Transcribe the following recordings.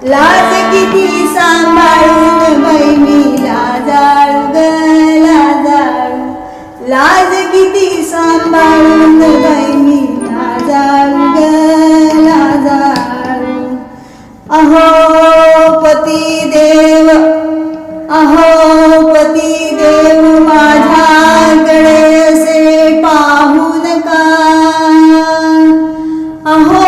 लाज किती सांभाळून बाई मी लाजाळू ग लाजाळू, लाज किती सांभाळून बाई मी लाजाळू ग लाजाळू. अहो पती देव, अहो पती देव माझ्याकडे असे पाहू नका. अहो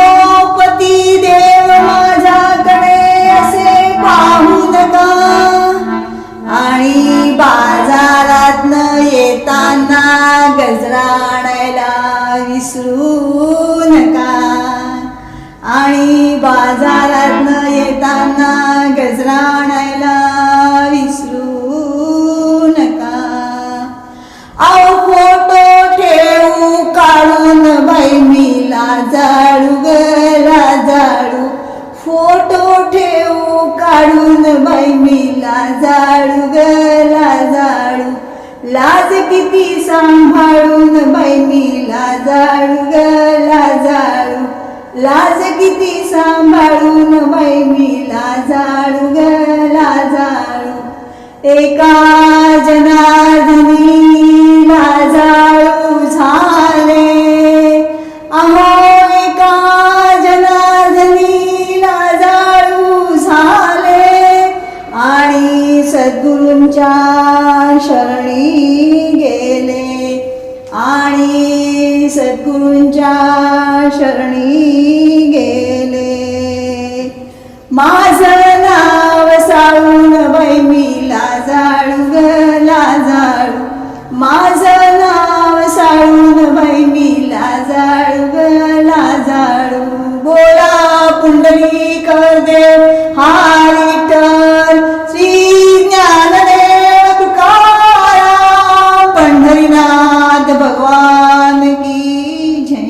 पती देव माझ्याकडे असे पाहू नका. आणि बाजारातनं येताना गजरा आणायला विसरू नका. आणि बाजारातनं येताना गजरा आणायला विसरू नका. अहो फोटो ठेवू काढून बाई मी लाजाळू ग लाजाळू, फोटो ठेवू काढून बाई मी लाजाळू ग लाजाळू. लाज किती सांभाळून बाई मी लाजाळू ग लाजाळू, लाज किती सांभाळून बाई मी लाजाळू ग लाजाळू. एका जनार्दनी लाजाळू झाले, अहो एका जनार्दनी लाजाळू झाले. आणि सद्गुरूंच्या शरणी गेले, आणि सद्गुरूंच्या शरणी गेले. माझं नाव साळून बाई मी लाजाळू ग लाजाळू, माझं नाव साळून बाई मी लाजाळू ग लाजाळू. बोला पुंडलिक देव हरी विठ्ठल श्री ज्ञानदेव तुकाराम पंढरीनाथ भगवान की जय.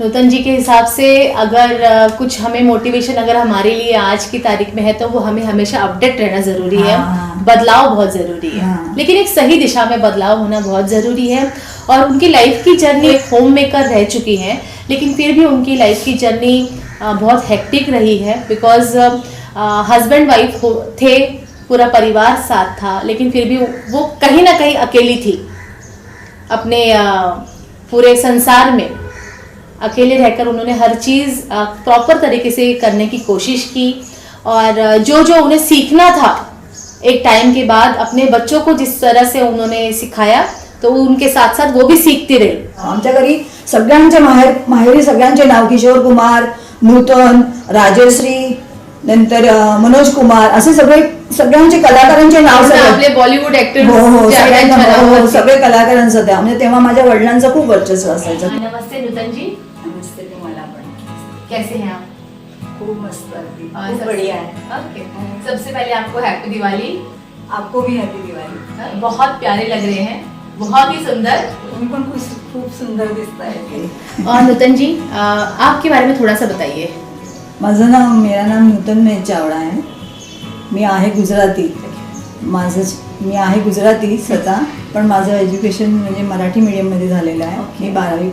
नूतन जी के हिसाब से अगर कुछ हमें मोटिवेशन अगर हमारे लिए आज की तारीख में है तो वो हमें हमेशा अपडेट रहना जरूरी है. बदलाव बहुत जरूरी है, लेकिन एक सही दिशा में बदलाव होना बहुत जरूरी है. और उनकी लाइफ की जर्नी एक होम मेकर रह चुकी है, लेकिन फिर भी उनकी लाइफ की जर्नी बहुत हेक्टिक रही है. बिकॉज हस्बैंड वाइफ थे, पूरा परिवार साथ था, लेकिन फिर भी वो कहीं ना कहीं अकेली थी. अपने पूरे संसार में अकेले रहकर उन्होंने हर चीज़ प्रॉपर तरीके से करने की कोशिश की. और जो जो उन्हें सीखना था एक टाइम के बाद अपने बच्चों को जिस तरह से उन्होंने सिखाया, तो उनके साथ साथ वो भी सीखती रही. आमच्या घरी सगळ्यांचे माहेरी सगळ्यांचे नाव किशोर कुमार, नूतन, राजश्री, नंतर मनोज कुमार, असे सगळ्यांचे कलाकारांचे नाव आपले बॉलिवूड ऍक्टर सगळे कलाकारांचं त्या म्हणजे तेव्हा माझ्या वडिलांचं खूप वर्चस्व असायचं. नमस्ते नूतन जी. नमस्ते तुम्हाला पण. कैसे हैं आप? खूप मस्त अगदी. खूप बढ़िया है. ओके, सबसे पहले आपको हैप्पी दिवाली. आपको भी हैप्पी दिवाली. बहुत प्यारे लग रहे हैं, बहुत ही सुंदर. तुम्ही पण खूप सुंदर दिसताय. और नूतन जी, आपके बारे में थोड़ा सा बताइए. माझं नाव, मेरा नाम नूतन महेश चावड़ा है. मी आहे गुजराती. मी आहे गुजराती स्वतः, पण माझं एज्युकेशन म्हणजे मराठी मीडियममध्ये झालेलं आहे. मी 12वी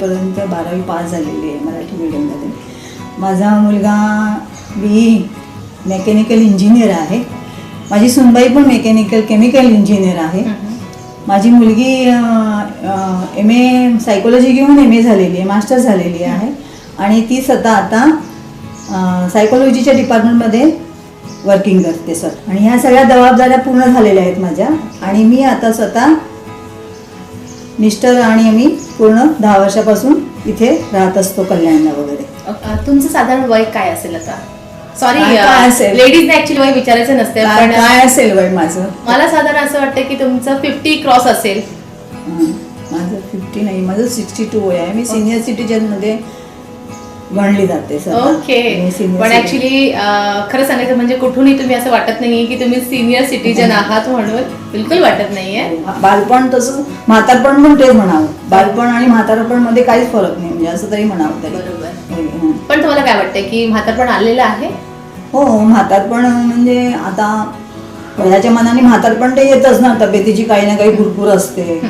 पास झालेली आहे मराठी मीडियममध्ये. माझा मुलगा मेकॅनिकल इंजिनियर आहे. माझी सुनबाई पण केमिकल इंजिनियर आहे. माझी मुलगी MA सायकोलॉजी घेऊन MA झालेली आहे, मास्टर झालेली आहे. आणि ती स्वतः आता सायकोलॉजीच्या डिपार्टमेंटमध्ये वर्किंग करते सर. आणि ह्या सगळ्या जबाबदाऱ्या पूर्ण झालेल्या आहेत माझ्या. आणि मी आता स्वतः मिस्टर आणि मी पूर्ण 10 वर्षापासून इथे राहत असतो कल्याणला वगैरे. तुमचं साधारण वय काय असेल आता? सॉरी, काय असेल? लेडीजने ऍक्च्युली वय विचारायचं नसते, पण काय असेल वय माझं? मला साधारण असं वाटतं की तुमचं 50 क्रॉस असेल. माझं 50 नाही, माझं 62 वय आहे. मी सिनियर सिटीजन मध्ये गणली जाते सर. ओके, पण ऍक्च्युली खरं सांगायचं म्हणजे कुठूनही तुम्ही असं वाटत नाहीये की तुम्ही सिनियर सिटीजन आहात म्हणून. बिलकुल वाटत नाहीये. बालपण तसं, म्हातारपण पण तेच म्हणावं. बालपण आणि म्हातारपण मध्ये काहीच फरक नाही, म्हणजे असं तरी म्हणावं तरी. बरोबर. पण तुम्हाला काय वाटतंय की म्हातारपण आलेलं आहे? हो, म्हातारपण म्हणजे आता वयाच्या मनाने म्हातारपण ते येतच ना. तब्येतीची काही ना काही भरपूर असते.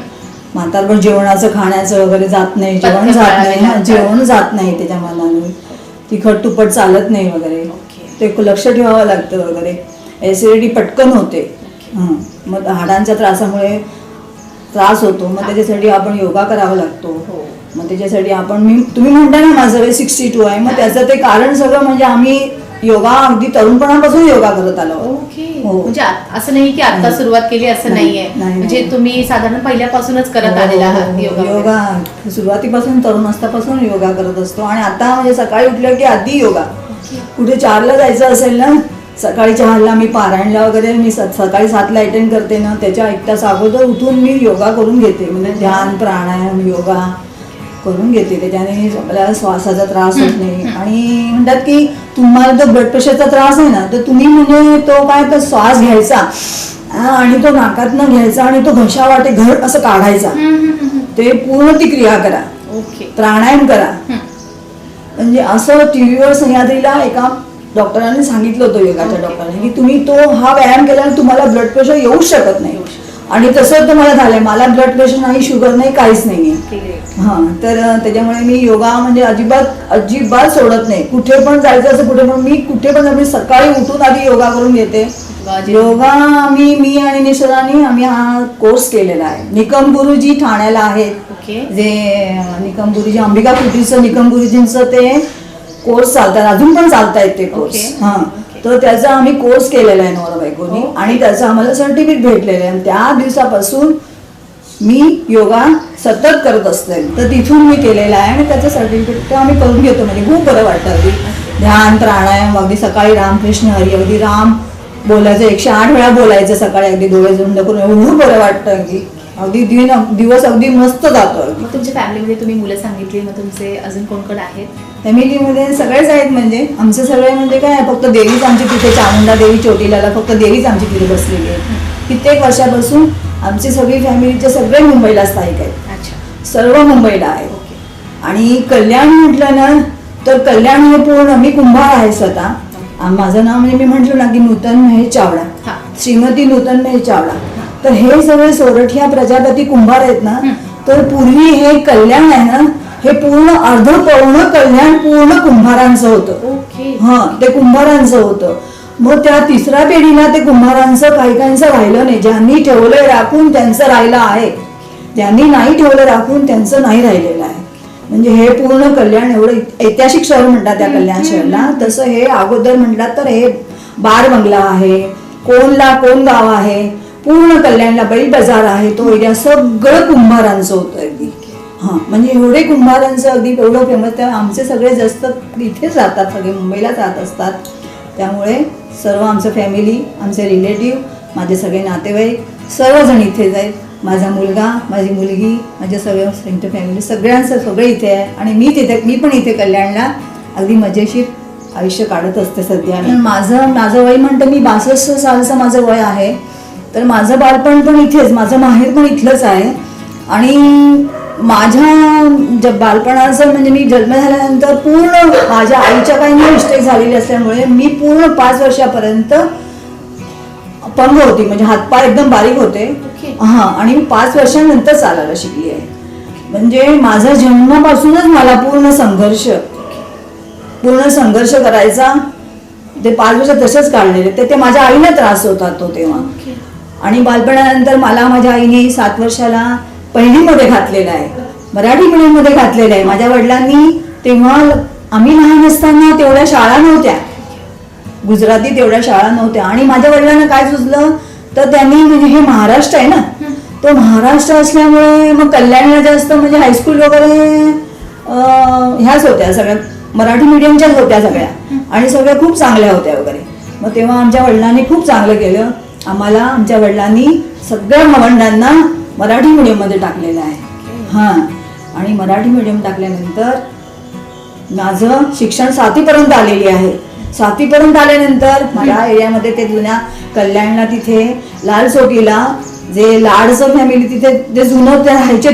म्हातारपण जेवणाचं खाण्याचं वगैरे जात नाही, जेवण जात नाही त्याच्या मनाने. तिखट तुपट चालत नाही वगैरे, ते लक्ष ठेवावं लागतं वगैरे. ऍसिडिटी पटकन होते. मग हाडांच्या त्रासामुळे त्रास होतो, मग त्याच्यासाठी आपण योगा करावा लागतो. मग त्याच्यासाठी आपण तुम्ही म्हणता ना माझं वय 62 आहे, मग त्याचं ते कारण सगळं म्हणजे आम्ही योगा अगदी तरुणपणापासून योगा करत आलो. म्हणजे असं नाही की आता सुरुवात केली असं नाहीये, म्हणजे तुम्ही साधारण पहिल्यापासूनच करत आलेला आहात योगा. सुरुवातीपासून तरुण असतापासून योगा करत असतो. आणि आता म्हणजे सकाळी उठलं की आधी योगा. कुठे 4ला जायचं असेल ना, सकाळी 4ला मी पारायणला वगैरे मी सकाळी 7ला अटेंड करते ना, त्याच्या 1 तास अगोदर उठून मी योगा करून घेते. म्हणजे ध्यान प्राणायाम योगा करून घेते. त्याच्याने आपल्याला श्वासाचा त्रास होत नाही. आणि म्हणतात की तुम्हाला जो ब्लड प्रेशरचा त्रास आहे ना, तर तुम्ही म्हणजे तो काय तर श्वास घ्यायचा आणि तो नाकातनं घ्यायचा आणि तो घशावाटे घर असं काढायचा. ते पूर्ण ती क्रिया करा. प्राणायाम करा. म्हणजे असं टीव्हीवर सह्याद्रीला एका डॉक्टरांनी सांगितलं होतं, योगाच्या डॉक्टरांनी, की तुम्ही तो हा व्यायाम केल्याने तुम्हाला ब्लड प्रेशर येऊ शकत नाही. आणि तसं तर मला झालंय. मला ब्लड प्रेशर नाही, शुगर नाही, काहीच नाहीये. तर त्याच्यामुळे मी योगा म्हणजे अजिबात सोडत नाही. कुठे पण जायचं असं कुठे पण, मी कुठे पण मी सकाळी उठून आधी योगा करून घेते. योगा मी आणि निसर्गाने आम्ही हा कोर्स केलेला आहे. निकम गुरुजी ठाण्याला आहेत, जे निकम गुरुजी अंबिका कुटीचं निकम गुरुजींचं ते कोर्स चालतात, अजून पण चालतायत ते कोर्स. तर त्याचा आम्ही कोर्स केलेला आहे नवरा बायकोनी, आणि त्याचं आम्हाला सर्टिफिकेट भेटलेलं आहे. त्या दिवसापासून मी योगा सतत करत असते. तर तिथून मी केलेला आहे आणि त्याचं सर्टिफिकेट आम्ही करून घेतो. म्हणजे खूप बरं वाटतं. अगदी ध्यान प्राणायाम, अगदी सकाळी रामकृष्ण हरी, अगदी राम बोलायचं 108 वेळा बोलायचं सकाळी, अगदी डोळे बंद करून. एवढं बरं वाटतं. अगदी दिवस अगदी मस्त जातो. मग तुमच्या फॅमिलीमध्ये तुम्ही मुलं सांगितली, मग तुमचे अजून कोण कोण आहेत? फॅमिलीमध्ये सगळेच आहेत. म्हणजे आमचे सगळे म्हणजे काय, फक्त देवीच आमची तिथे, चामुंडा देवी चोटीला फक्त देवीच आमची तिथे बसलेली आहे. कित्येक वर्षापासून आमची सगळी फॅमिलीचे सगळे मुंबईला स्थायिक आहेत. सर्व मुंबईला आहेत. आणि कल्याण म्हटलं ना, तर कल्याण हे पूर्ण, मी कुंभार आहे स्वतः. माझं नाव म्हणजे मी म्हटलं ना की नूतन महेश चावडा, श्रीमती नूतन महेश चावडा. तर हे सगळे सोरठिया प्रजापती कुंभार आहेत ना. तर पूर्वी हे कल्याण आहे ना, हे पूर्ण अर्ध पौर्ण कल्याण पूर्ण कुंभारांचं होतं. ते कुंभारांचं होतं. मग त्या 3ऱ्या पिढीला ते कुंभारांचं काहीकांचं राहिलं नाही. ज्यांनी ठेवलंय राखून त्यांचं राहिलं आहे, ज्यांनी नाही ठेवलं राखून त्यांचं नाही राहिलेलं आहे. म्हणजे हे पूर्ण कल्याण एवढं ऐतिहासिक शहर म्हणतात त्या कल्याण शहरला. तसं हे अगोदर म्हटलं तर हे बार बंगला आहे, कोण गाव आहे, पूर्ण कल्याणला बैल बाजार आहे, तो एरिया सगळं कुंभारांचं होतं अगदी. म्हणजे एवढे कुंभारांचं अगदी एवढं फेमस. त्या आमचे सगळे जास्त इथेच राहतात, सगळे मुंबईलाच राहत असतात. त्यामुळे सर्व आमचं फॅमिली, आमचे रिलेटिव्ह, माझे सगळे नातेवाईक सर्वजण इथेच आहेत. माझा मुलगा, माझी मुलगी, माझे सगळं संयुक्त फॅमिली सगळ्यांचं सगळं इथे आहे. आणि मी पण इथे कल्याणला अगदी मजेशीर आयुष्य काढत असते सध्या. माझं वय म्हणतं मी 62 सालचं माझं वय आहे. तर माझं बालपण पण इथेच, माझं माहेर पण इथलंच आहे. आणि माझ्या बालपणाचं म्हणजे मी जन्म झाल्यानंतर पूर्ण माझ्या आईच्या काही मिस्टेक झालेली असल्यामुळे मी पूर्ण 5 वर्षापर्यंत अपंग होती. म्हणजे हातपाय एकदम बारीक होते. आणि मी 5 वर्षांनंतर चालायला शिकली आहे. म्हणजे माझा जन्मापासूनच मला पूर्ण संघर्ष करायचा. ते 5 वर्ष तसेच काढलेले. ते माझ्या आईला त्रास होता तो तेव्हा. आणि बालपणानंतर मला माझ्या आईने 7 वर्षाला पहिलीमध्ये घातलेलं आहे, मराठी मीडियममध्ये घातलेलं आहे. माझ्या वडिलांनी तेव्हा, आम्ही लहान असताना तेवढ्या शाळा नव्हत्या, गुजराती तेवढ्या शाळा नव्हत्या. आणि माझ्या वडिलांना काय सुचलं, तर त्यांनी म्हणजे हे महाराष्ट्र आहे ना, तो महाराष्ट्र असल्यामुळे मग कल्याणला जास्त म्हणजे हायस्कूल वगैरे ह्याच होत्या, सगळ्या मराठी मीडियमच्याच होत्या सगळ्या. आणि सगळ्या खूप चांगल्या होत्या वगैरे. मग तेव्हा आमच्या वडिलांनी खूप चांगलं केलं आम्हाला. आमच्या वडिलांनी सगळ्या भावंडांना मराठी मीडियममध्ये टाकलेलं आहे. आणि मराठी मीडियम टाकल्यानंतर माझं शिक्षण 7वीपर्यंत आलेली आहे. 7वीपर्यंत आल्यानंतर माझ्या एरियामध्ये ते जुन्या कल्याणला तिथे लाल चौकीला जे लाडचं फॅमिली तिथे जे जुनं ते राहायचे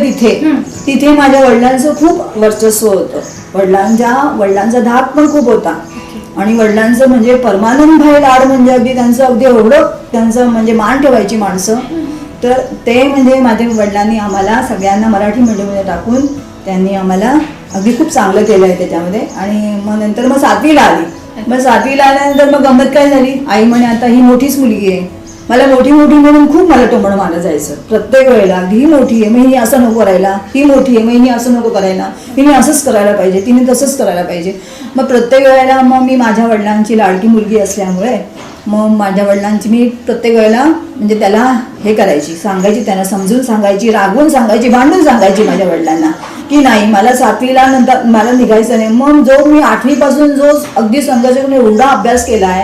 तिथे माझ्या वडिलांचं खूप वर्चस्व होतं. वडिलांचा धाक पण खूप होता. आणि वडिलांचं म्हणजे परमानंद भाई लाड म्हणजे अगदी त्यांचं अगदी एवढं त्यांचं म्हणजे मान ठेवायची माणसं. तर ते म्हणजे माझ्या वडिलांनी आम्हाला सगळ्यांना मराठी मीडियममध्ये टाकून त्यांनी आम्हाला अगदी खूप चांगलं केलं आहे त्याच्यामध्ये. आणि मग नंतर मग 7वीला आली. मग 7वीला आल्यानंतर मग गंमत काय झाली, आई म्हणे आता ही मोठीच मुलगी आहे, मला मोठी म्हणून खूप मला टोमणं मारलं जायचं प्रत्येक वेळेला. ही मोठी आहे मग हिने असं नको करायला, ही मोठी आहे मग हिने असं नको करायला, हिने असंच करायला पाहिजे, तिने तसंच करायला पाहिजे. मग प्रत्येक वेळेला मग मी माझ्या वडिलांची लाडकी मुलगी असल्यामुळे मग माझ्या वडिलांची मी प्रत्येक वेळेला म्हणजे त्याला हे करायची, सांगायची, त्यांना समजून सांगायची, रागवून सांगायची, भांडून सांगायची माझ्या वडिलांना की नाही मला 7वीला नंतर मला निघायचं नाही. मग जो मी 8वीपासून जो अगदी संघर्ष करून एवढा अभ्यास केला आहे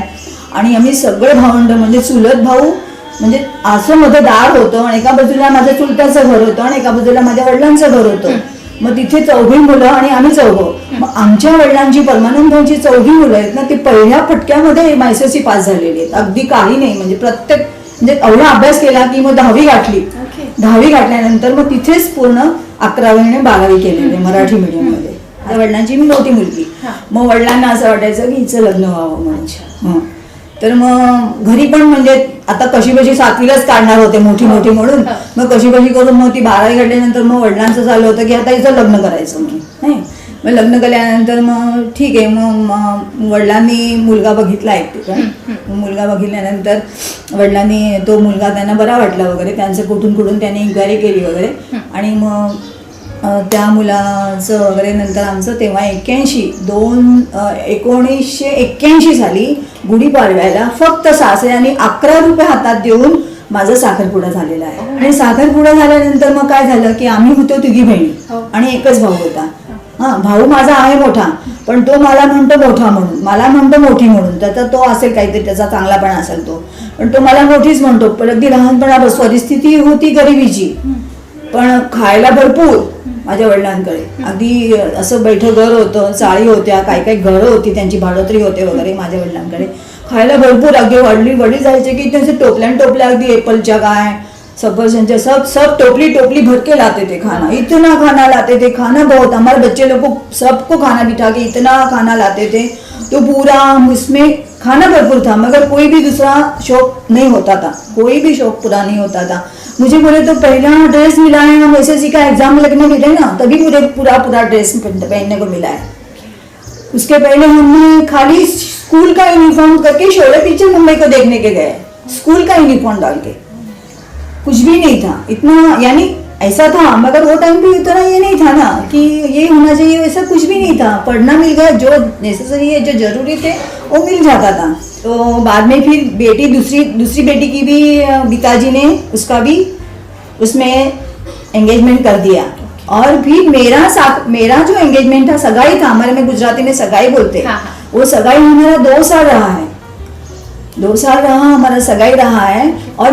आणि आम्ही सगळे भावंड म्हणजे चुलत भाऊ म्हणजे असं मध्ये दार होतं आणि एका बाजूला माझ्या चुलत्याचं घर होतं आणि एका बाजूला माझ्या वडिलांचं घर होतं. मग तिथे 4 मुलं आणि आम्ही 4. मग आमच्या वडिलांची परमानंदांची 4 मुलं आहेत ना, ती पहिल्या फटक्यामध्ये MISC पास झालेली आहेत. अगदी काही नाही म्हणजे प्रत्येक म्हणजे एवढा अभ्यास केला की मग 10वी गाठली. 10वी गाठल्यानंतर मग तिथेच पूर्ण 11वी आणि 12वी केलेली मराठी मीडियममध्ये. माझ्या वडिलांची मी नव्हती मुलगी. मग वडिलांना असं वाटायचं की हिचं लग्न व्हावं म्हणून. तर मग घरी पण म्हणजे आता कशी 7वीलाच काढणार होते मोठी म्हणून. मग कशी करून मग ती 12वी घडल्यानंतर मग वडिलांचं चालू होतं की आता हिचं लग्न करायचं नाही. मग लग्न केल्यानंतर मग ठीक आहे मग वडिलांनी मुलगा बघितला एक ठिकाण. मुलगा बघितल्यानंतर वडिलांनी तो मुलगा त्यांना बरा वाटला वगैरे, त्यांचं कुठून त्यांनी इन्क्वायरी केली वगैरे. आणि मग त्या मुलाचं वगैरे नंतर आमचं तेव्हा 1981 साली गुढीपाडव्याला फक्त सासऱ्यांनी 11 रुपये हातात देऊन माझा साखरपुडा झालेला आहे. आणि साखरपुडा झाल्यानंतर मग काय झालं की आम्ही होतो 3 बहिणी आणि एकच भाऊ होता. भाऊ माझा आहे मोठा पण तो मला म्हणतो मोठा म्हणून, मला म्हणतो मोठी म्हणून. त्याचा तो असेल काहीतरी त्याचा चांगलापणा असेल तो, पण तो मला मोठीच म्हणतो. पण अगदी लहानपणापासून परिस्थिती होती गरिबीची पण खायला भरपूर माझ्या वडिलांकडे. अगदी असं बैठं घर होतं, चाळी होत्या, काही घरं होती त्यांची, भाडोत्री होते वगैरे माझ्या वडिलांकडे. खायला भरपूर अगदी वडील जायचे की त्यांचे टोपल्या अगदी एपलच्या काय सफरचंदच्या सब टोपली भर के लाते थे खाना. इतना खाना लाते थे, खाना बहुत. हमारे बच्चे लोग को सबको खाना बिठा के इतना खाना लाते थे तो पूरा उसमें खाना भरपूर था मगर कोई भी दूसरा शौक नहीं होता था, कोई भी शौक पूरा नहीं होता था. मुझे बोले तो पहला ड्रेस मिला है, हम SSC का एग्जाम लगने मिले ना तभी मुझे पूरा ड्रेस पहनने को मिला है. उसके पहले हमने खाली स्कूल का यूनिफॉर्म करके शोले पिक्चर मुंबई को देखने के गए, स्कूल का यूनिफॉर्म डाल के. कुछ भी नहीं था इतना, यानी ऐसा था मगर वो टाइम पे इतना ये नहीं था ना कि ये होना चाहिए, वैसा कुछ भी नहीं था. पढ़ना मिल गया, जो नेसेसरी है जो जरूरी थे वो मिल जाता था. तो बाद में फिर बेटी दूसरी बेटी की भी पिताजी ने उसका भी उसमें एंगेजमेंट कर दिया. और फिर मेरा जो एंगेजमेंट था, सगाई था, हमारे में गुजराती में सगाई बोलते, वो सगाई हमारा 2 साल रहा है. 2 साल रहा हमारा सगाई रहा है. और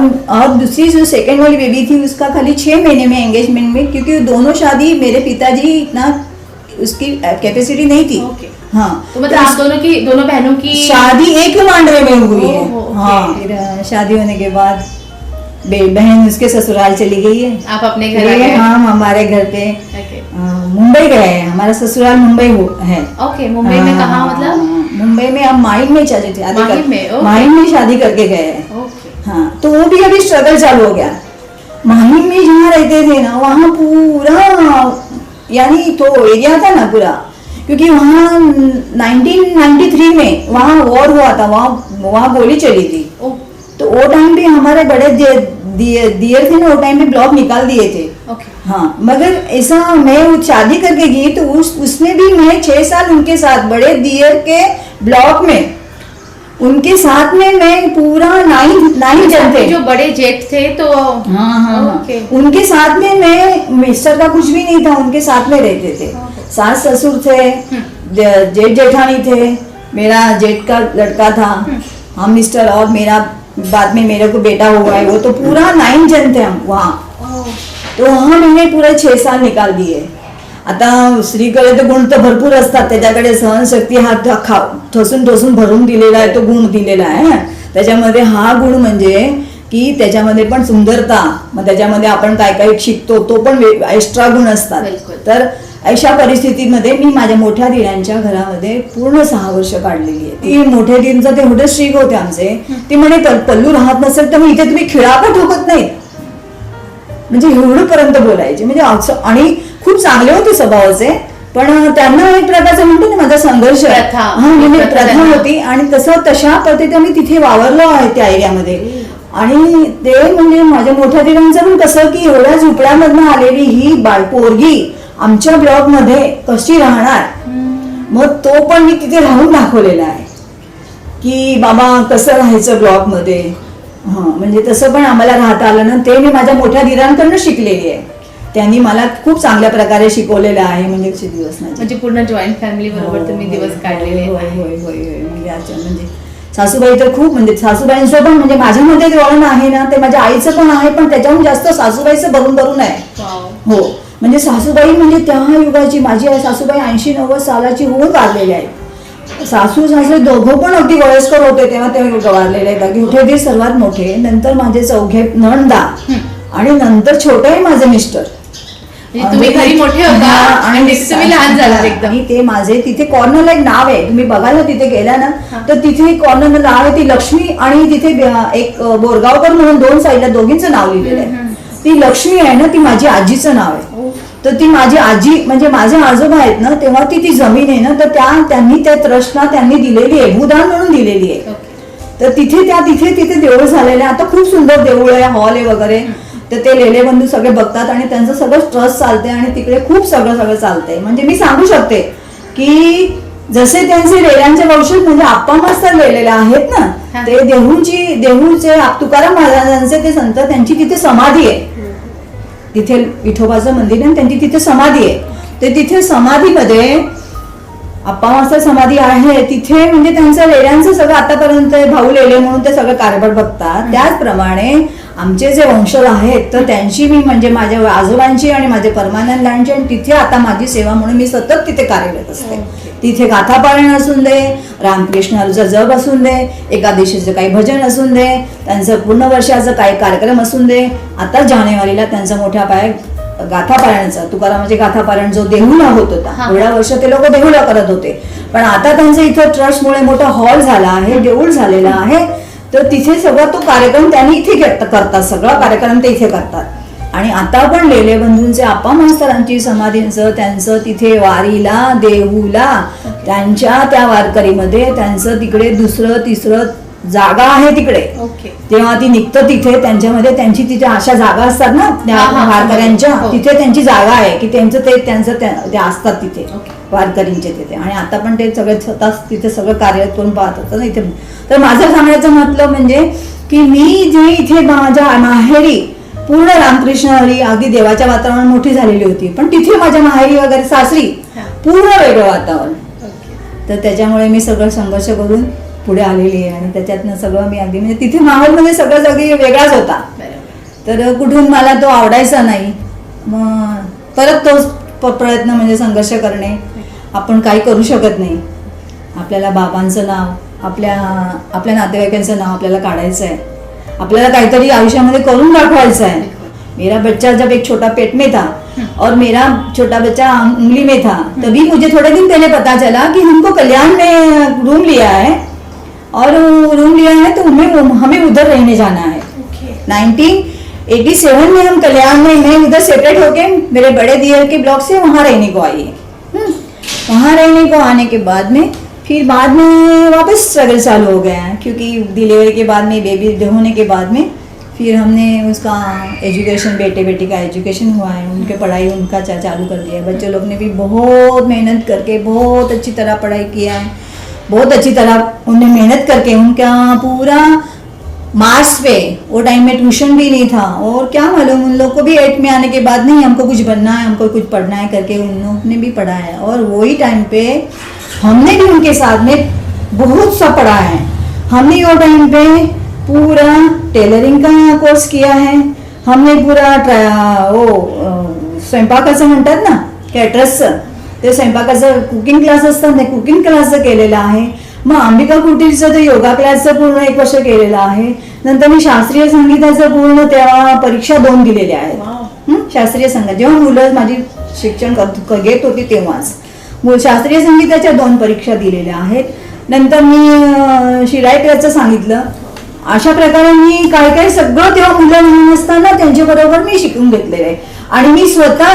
दूसरी जो सेकंड वाली बेबी थी उसका खाली 6 महीने में एंगेजमेंट में, क्योंकि दोनों शादी मेरे पिताजी इतना उसकी कैपेसिटी नहीं थी. हाँ तो मतलब आप दोनों बहनों की शादी एक ही मांडवे में हुई है. हाँ फिर शादी होने के बाद बहन उसके ससुराल चली गई है. आप अपने घर आ गए? हाँ हमारे घर पे मुंबई गए हैं, हमारा ससुराल मुंबई है. ओके, मुंबई में कहाँ मतलब? मुंबई में हम माहिम में शादी माहिम में शादी करके गए हैं. हाँ तो वो भी अभी स्ट्रगल चालू हो गया. माहिम में जहाँ रहते थे ना वहाँ पूरा यानी तो एरिया था ना पूरा, क्योंकि वहाँ 1993 में वहाँ वॉर हुआ था, वहाँ गोली चली थी. तो वो टाइम पे हमारे बड़े दियर थे ना, वो टाइम पे ब्लॉक निकाल दिए थे. हाँ मगर ऐसा मैं शादी करके गई तो उसमें भी मैं 6 साल उनके साथ बड़े दियर के ब्लॉक में उनके साथ में मैं पूरा 9 जन थे. जो बड़े जेठ थे तो हाँ उनके साथ में मैं मिस्टर का कुछ भी नहीं था, उनके साथ में रहते थे. सास ससुर थे, जेठ जेठानी थे, मेरा जेठ का लड़का था, हम मिस्टर और मेरा बाद में मेरे को बेटा हुआ है. वो तो पूरा 9 जन थे हम वहाँ. तो वहाँ मैंने पूरे 6 साल निकाल दिए. आता स्त्रीकडे तर गुण तर भरपूर असतात, त्याच्याकडे सहनशक्ती हा ठसून भरून दिलेला आहे, तो गुण दिलेला आहे. त्याच्यामध्ये हा गुण म्हणजे की त्याच्यामध्ये पण सुंदरता, मग त्याच्यामध्ये आपण काय काय शिकतो तो पण एक्स्ट्रा गुण असतात. तर अशा परिस्थितीमध्ये मी माझ्या मोठ्या दिरांच्या घरामध्ये पूर्ण 6 वर्ष काढलेली आहे. ती मोठ्या दिरांचं ते एवढे स्ट्रिक होते आमचे, ती म्हणे पल्लू राहत नसेल तर मग इथे तुम्ही खिळा पण ठोकत नाहीत, म्हणजे एवढं पर्यंत बोलायचे. म्हणजे आणि खूप चांगले होते स्वभावाचे, पण त्यांना एक प्रकारचा म्हणतो ना माझा संघर्ष म्हणजे प्रथा होती, आणि तशा पद्धतीने मी तिथे वावरलो आहे त्या एरियामध्ये. आणि ते म्हणजे माझ्या मोठ्या दिरांचं पण कसं की एवढ्या झोपड्यामधनं आलेली ही पोरगी आमच्या ब्लॉक मध्ये कशी राहणार, मग तो पण मी तिथे राहून दाखवलेला आहे की बाबा कसं राहायचं ब्लॉक मध्ये. म्हणजे तसं पण आम्हाला राहता आलं ना, ते मी माझ्या मोठ्या दिरांकडनं शिकलेली आहे. त्यांनी मला खूप चांगल्या प्रकारे शिकवलेलं आहे. म्हणजे दिवस म्हणजे पूर्ण जॉईंट फॅमिली बरोबर तुम्ही दिवस काढलेले. म्हणजे सासूबाई तर खूप, म्हणजे सासूबाईंचं पण म्हणजे माझ्यामध्ये वळण आहे ना, ते माझ्या आईचं पण आहे, पण त्याच्याहून जास्त सासूबाईचं भरून आहे. हो, म्हणजे सासूबाई म्हणजे त्या युगाची, माझी सासूबाई 80-90 सालाची होऊन वारलेली आहे. सासू सासरे दोघं पण अगदी वयस्कर होते तेव्हा ते वारलेले आहेत. मोठे दीर सर्वात मोठे, नंतर माझे चौघे नणदा, आणि नंतर छोटे आहे माझे मिस्टर. तुम्ही घरी मोठे होता आणि तुम्ही लहान झालात एकदम. ते माझे तिथे कॉर्नरला एक नाव आहे, तुम्ही बघायला तिथे गेला ना तर तिथे कॉर्नरला नाव आहे ती लक्ष्मी, आणि तिथे एक बोरगावकर म्हणून 2 साईडला दोघींचं नाव लिहिलेलं आहे. ती लक्ष्मी आहे ना, ती माझी आजीचं नाव आहे. तर ती माझी आजी म्हणजे माझे आजोबा आहेत ना, तेव्हा ती जमीन आहे ना, तर त्यांनी त्या ट्रस्टला त्यांनी दिलेली आहे, भूदान म्हणून दिलेली आहे. तर तिथे देऊळ झालेलं आहे. आता खूप सुंदर देऊळ आहे, हॉल आहे वगैरे. तर ते लेले बंधू सगळे बघतात आणि त्यांचं सगळं ट्रस्ट चालते, आणि तिकडे खूप सगळं चालतंय. म्हणजे मी सांगू शकते की जसे त्यांचे लेल्यांचे वंशज म्हणजे आप्पा मास्तर लेलेले आहेत ना, ते देहूचे तुकाराम महाराजांचे ते संत, त्यांची तिथे समाधी आहे. तिथे विठोबाचं मंदिर आहे, त्यांची तिथे समाधी आहे. तर तिथे समाधीमध्ये आप्पा मास्तर समाधी आहे तिथे, म्हणजे त्यांचं लेल्यांचं सगळं आतापर्यंत भाऊ लेले म्हणून ते सगळं कारभार बघतात. त्याचप्रमाणे आमचे जे वंशज आहेत तर त्यांची मी म्हणजे माझ्या आजोबांची आणि माझे परमानंदांची, आणि तिथे आता माझी सेवा म्हणून मी सतत तिथे कार्यरत असते. तिथे गाथापारायण असून दे, रामकृष्णाचा जप असून दे, एकादशीचं काही भजन असून दे, त्यांचं पूर्ण वर्षाचं काही कार्यक्रम असून दे. आता जानेवारीला त्यांचा मोठ्या पाया गाथापारायणाचा, तुकारामाचे गाथापारायण जो देहूला होत होता, एवढ्या वर्ष ते लोक देहूला करत होते, पण आता त्यांचं इथं ट्रस्टमुळे मोठा हॉल झाला आहे, देऊळ झालेला आहे. तर तिथे सगळा तो कार्यक्रम त्यांनी इथे करतात, सगळा कार्यक्रम ते इथे करतात. आणि आता पण लेले बंधूंचे आप्पा मास्तरांची समाधींचं त्यांचं तिथे वारीला देहूला त्यांच्या त्या वारकरीमध्ये त्यांचं तिकडे 2-3 जागा आहे तिकडे. तेव्हा ती निघतं तिथे त्यांच्यामध्ये त्यांची तिथे अशा जागा असतात ना त्या वारकऱ्यांच्या, तिथे त्यांची जागा आहे की त्यांचं ते असतात तिथे वारकरींचे तिथे. आणि आता पण ते सगळे स्वतः तिथे सगळं कार्यरत करून पाहत होतं ना इथे. तर माझं सांगण्याचं मतलब म्हणजे की मी जे इथे माझ्या माहेरी पूर्ण रामकृष्ण हरी अगदी देवाच्या वातावरण मोठी झालेली होती, पण तिथे माझ्या माहेरी वगैरे सासरी पूर्ण वेगळं वातावरण. तर त्याच्यामुळे मी सगळं संघर्ष करून पुढे आलेली आहे, आणि त्याच्यातनं सगळं मी अगदी म्हणजे तिथे माहोलमध्ये सगळं जागी वेगळाच होता. तर कुठून मला तो आवडायचा नाही. मग परत तोच प्रयत्न म्हणजे संघर्ष करणे. आपण काही करू शकत नाही. आपल्याला बाबांचं नाव, आपल्या नातेवाईकांचं नाव आपल्याला काढायचं आहे. आपल्याला काहीतरी आयुष्यामध्ये करून दाखवायचं है. मेरा बच्चा जब एक छोटा पेट में था और मेरा छोटा बच्चा उंगली में था, तभी मुझे थोड़े दिन पहले पता चला कि हमको कल्याण में रूम लिया है, और रूम लिया है तो हमें उधर रहने जाना है. 1987 में हम कल्याण में, मैं उधर सेपरेट होके मेरे बड़े दियर के ब्लॉक से वहाँ रहने को आई है. वहाँ रहने को आने के बाद में फिर बाद में वापस स्ट्रगल चालू हो गया है, क्योंकि डिलीवरी के बाद में, बेबी होने के बाद में फिर हमने उसका एजुकेशन, बेटे का एजुकेशन हुआ है, उनके पढ़ाई उनका चालू कर दिया है. बच्चे लोग ने भी बहुत मेहनत करके बहुत अच्छी तरह पढ़ाई किया है, बहुत अच्छी तरह उन्हें मेहनत करके उनका पूरा मार्क्स पे, वो टाइम में ट्यूशन भी नहीं था, और क्या मालूम उन लोग को भी 8 में आने के बाद नहीं हमको कुछ बनना है, हमको कुछ पढ़ना है करके उन लोग ने भी पढ़ा है. और वही टाइम पे हमने भी उनके साथ में बहुत सा पढ़ा है. हमने वो टाइम पे पूरा टेलरिंग का कोर्स किया है, हमने पूरा स्वयंपाकाचं म्हणतात ना कॅटरसचं, ते स्वयंपाकाचं कुकिंग क्लास असतात ना, कुकिंग क्लासचं केलेलं आहे. मग अंबिका कुटीरचं ते योगा क्लासचं पूर्ण 1 वर्ष केलेलं आहे. नंतर मी शास्त्रीय संगीताचं पूर्ण तेव्हा परीक्षा 2 दिलेल्या आहेत. शास्त्रीय संगीत जेव्हा मुलं माझी शिक्षण घेत होती तेव्हाच शास्त्रीय संगीताच्या 2 परीक्षा दिलेल्या आहेत. नंतर मी शिलाई क्लासचं सांगितलं. अशा प्रकारे मी काय सगळं तेव्हा मुलं लहान असताना त्यांच्याबरोबर मी शिकून घेतलेलं आहे. आणि मी स्वतः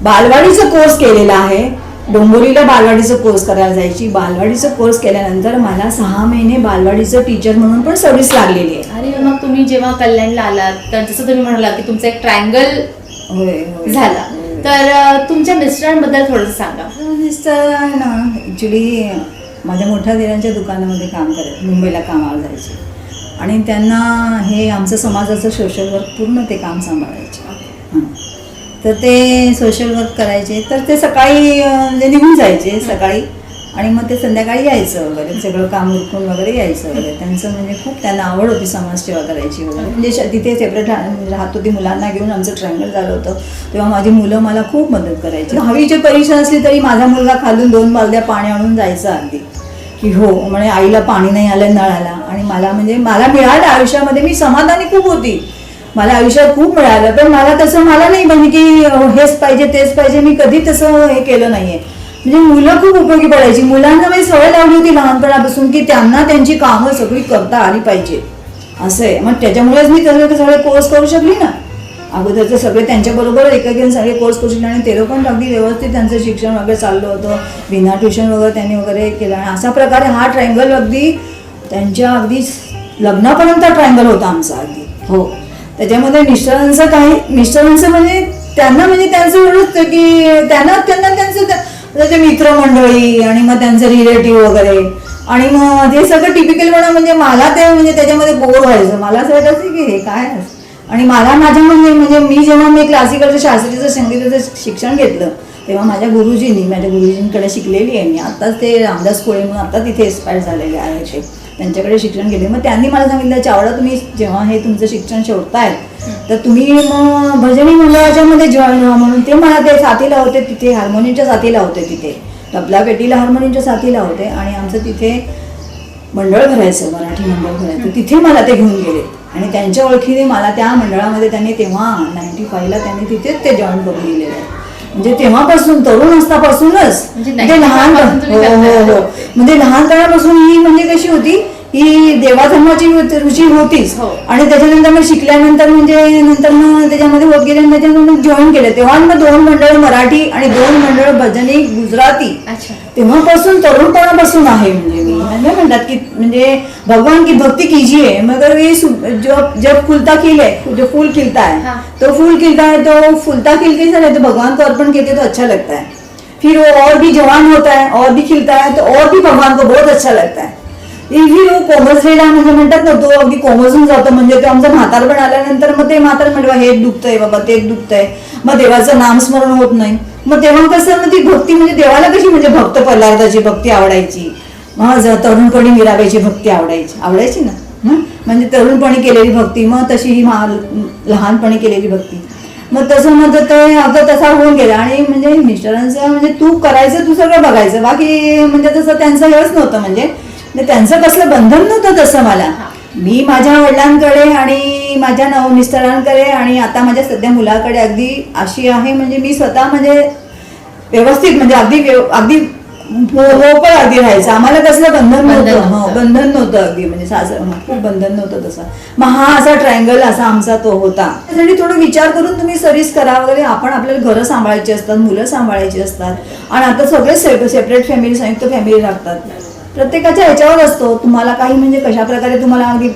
बालवाडीचा कोर्स केलेला आहे. डोंबिवलीला बालवाडीचा कोर्स करायला जायची. बालवाडीचा कोर्स केल्यानंतर मला 6 महिने बालवाडीचं टीचर म्हणून पण सर्व्हिस लागलेली आहे. आणि मग तुम्ही जेव्हा कल्याणला आलात तर जसं तुम्ही म्हणाला की तुमचा एक ट्रायंगल झाला, तर तुमच्या मिस्टरांबद्दल थोडंसं सांगा. मिस्टर आहे ना, ॲक्च्युली माझ्या मोठ्या दिरांच्या दुकानामध्ये काम करत मुंबईला कामाला जायचे आणि त्यांना हे आमचं समाजाचं सोशल वर्क पूर्ण ते काम सांभाळायचे. तर ते सोशल वर्क करायचे, तर ते सकाळी म्हणजे निघून जायचे सकाळी आणि मग ते संध्याकाळी यायचं वगैरे, सगळं काम उरकून वगैरे यायचं वगैरे. त्यांचं म्हणजे खूप त्यांना आवड होती समाजसेवा करायची वगैरे. म्हणजे तिथे सेपरेट राहत होती, मुलांना घेऊन आमचं ट्रायंगल झालं होतं. तेव्हा माझी मुलं मला खूप मदत करायची. 10वीची परीक्षा असली तरी माझा मुलगा खालून 2 बालद्या पाणी आणून जायचा अगदी, की हो म्हणे आईला पाणी नाही आलं नळाला. आणि मला म्हणजे मला मिळालं आयुष्यामध्ये, मी समाधानी खूप होती, मला आयुष्यात खूप मिळालं. पण मला तसं मला नाही म्हणजे की हेच पाहिजे तेच पाहिजे, मी कधी तसं हे केलं नाहीये. म्हणजे मुलं खूप उपयोगी पडायची. मुलांना मी सवय लावली होती लहानपणापासून की त्यांना त्यांची कामं सगळी करता आली पाहिजे असं आहे. मग त्याच्यामुळेच मी सगळे कोर्स करू शकली ना. अगोदरचे सगळे त्यांच्याबरोबर एकाकडे सगळे कोर्स करू शकले आणि ते लोक पण अगदी व्यवस्थित त्यांचं शिक्षण वगैरे चाललं होतं. विना ट्युशन वगैरे त्यांनी वगैरे केलं आणि अशा प्रकारे हा ट्रायंगल अगदी त्यांच्या अगदी लग्नापर्यंत ट्रायंगल होता आमचा अगदी. हो, त्याच्यामध्ये मिस्टरांचं म्हणजे त्यांना म्हणजे त्यांचं एवढंच की त्यांना त्यांचं त्याचे मित्रमंडळी आणि मग त्यांचं रिलेटिव्ह वगैरे आणि मग हे सगळं टिपिकलपणा म्हणजे मला ते म्हणजे त्याच्यामध्ये बोर व्हायचं. मला असं वाटायचं की हे काय. आणि मला माझ्या म्हणजे मी जेव्हा मी क्लासिकलचं शास्त्रीय संगीताचं शिक्षण घेतलं तेव्हा माझ्या गुरुजींकडे शिकलेली आहे मी. आत्ताच ते रामदास कोळे म्हणून आता तिथे एक्सपायर झालेले आहे, ते त्यांच्याकडे शिक्षण घेतले. मग त्यांनी मला सांगितलं चावडा तुम्ही जेव्हा हे तुमचं शिक्षण शेवटतायत तर तुम्ही मग भजनी मंडळाच्या मध्ये जॉईन व्हा म्हणून. ते मला ते साथीला होते तिथे, हार्मोनियमच्या साथीला होते तिथे, तबला पेटीला हार्मोनियमच्या साथीला होते आणि आमचं तिथे मंडळ भरायचं, मराठी मंडळ भरायचं. तिथे मला ते घेऊन गेले आणि त्यांच्या ओळखीने मला त्या मंडळामध्ये त्यांनी तेव्हा 95ला त्यांनी तिथेच ते जॉईन करून दिलेलं आहे. म्हणजे तेव्हापासून तरुण असतापासूनच म्हणजे लहान हो म्हणजे लहानपणापासून ही म्हणजे कशी होती ही देवाधर्माची रुची होतीच. आणि त्याच्यानंतर मग शिकल्यानंतर म्हणजे नंतर मग त्याच्यामध्ये होत गेले, त्याच्यानंतर जॉईन केलं. तेव्हा मग 2 मंडळ मराठी आणि 2 मंडळ भजनी गुजराती. तेव्हापासून तरुणपणापासून आहे. म्हणजे मी म्हणजे म्हणतात की म्हणजे भगवान की भक्ति कीजिए मगर ये जब फूलता खिले जो फूल खिलता है तो फूल खिलता है तो फूलता खिलते तो भगवान को अर्पण करते तो अच्छा लगता है. फिर वो और भी जवान होता है और भी खिलता है तो और भी भगवान को बहुत अच्छा लगता है. फिर वो कोमजलेला म्हणजे म्हणतात ना तो अगदी कोमजून जातो. म्हणजे तो आमचं म्हातारपण आल्यानंतर मग ते म्हातार म्हणलं हे दुखतंय बाबा ते दुखतंय, मग देवाचं नामस्मरण होत नाही. मग तेव्हा कसं मग ती भक्ती म्हणजे देवाला कशी म्हणजे भक्त प्रल्हादाची भक्ती आवडायची, मग तरुणपणी मीराबाईची भक्ती आवडायची ना. म्हणजे तरुणपणी केलेली भक्ती, मग तशी ही लहानपणी केलेली भक्ती, मग तसं मग ते अगं तसा होऊन गेला. आणि म्हणजे मिस्टरांचं म्हणजे तू करायचं तू सगळं बघायचं, बाकी म्हणजे तसं त्यांचं हेच नव्हतं. म्हणजे त्यांचं कसलं बंधन नव्हतं तसं मला. मी माझ्या वडिलांकडे आणि माझ्या मिस्टरांकडे आणि आता माझ्या सध्या मुलाकडे अगदी अशी आहे. म्हणजे मी स्वतः म्हणजे व्यवस्थित म्हणजे अगदी मोकळं अगदी राहायचं. आम्हाला कसलं बंधन नव्हतं. बंधन नव्हतं अगदी म्हणजे सासर खूप बंधन नव्हतं तसं. मग हा असा ट्रायंगल असा आमचा तो होता. त्यासाठी थोडं विचार करून तुम्ही सर्व्हिस करा वगैरे. आपण आपल्याला घरं सांभाळायची असतात, मुलं सांभाळायची असतात आणि आता सगळे सेपरेट फॅमिली संयुक्त फॅमिली लागतात. प्रत्येकाच्या ह्याच्यावर असतो तुम्हाला काही म्हणजे कशा प्रकारे तुम्हाला अगदी.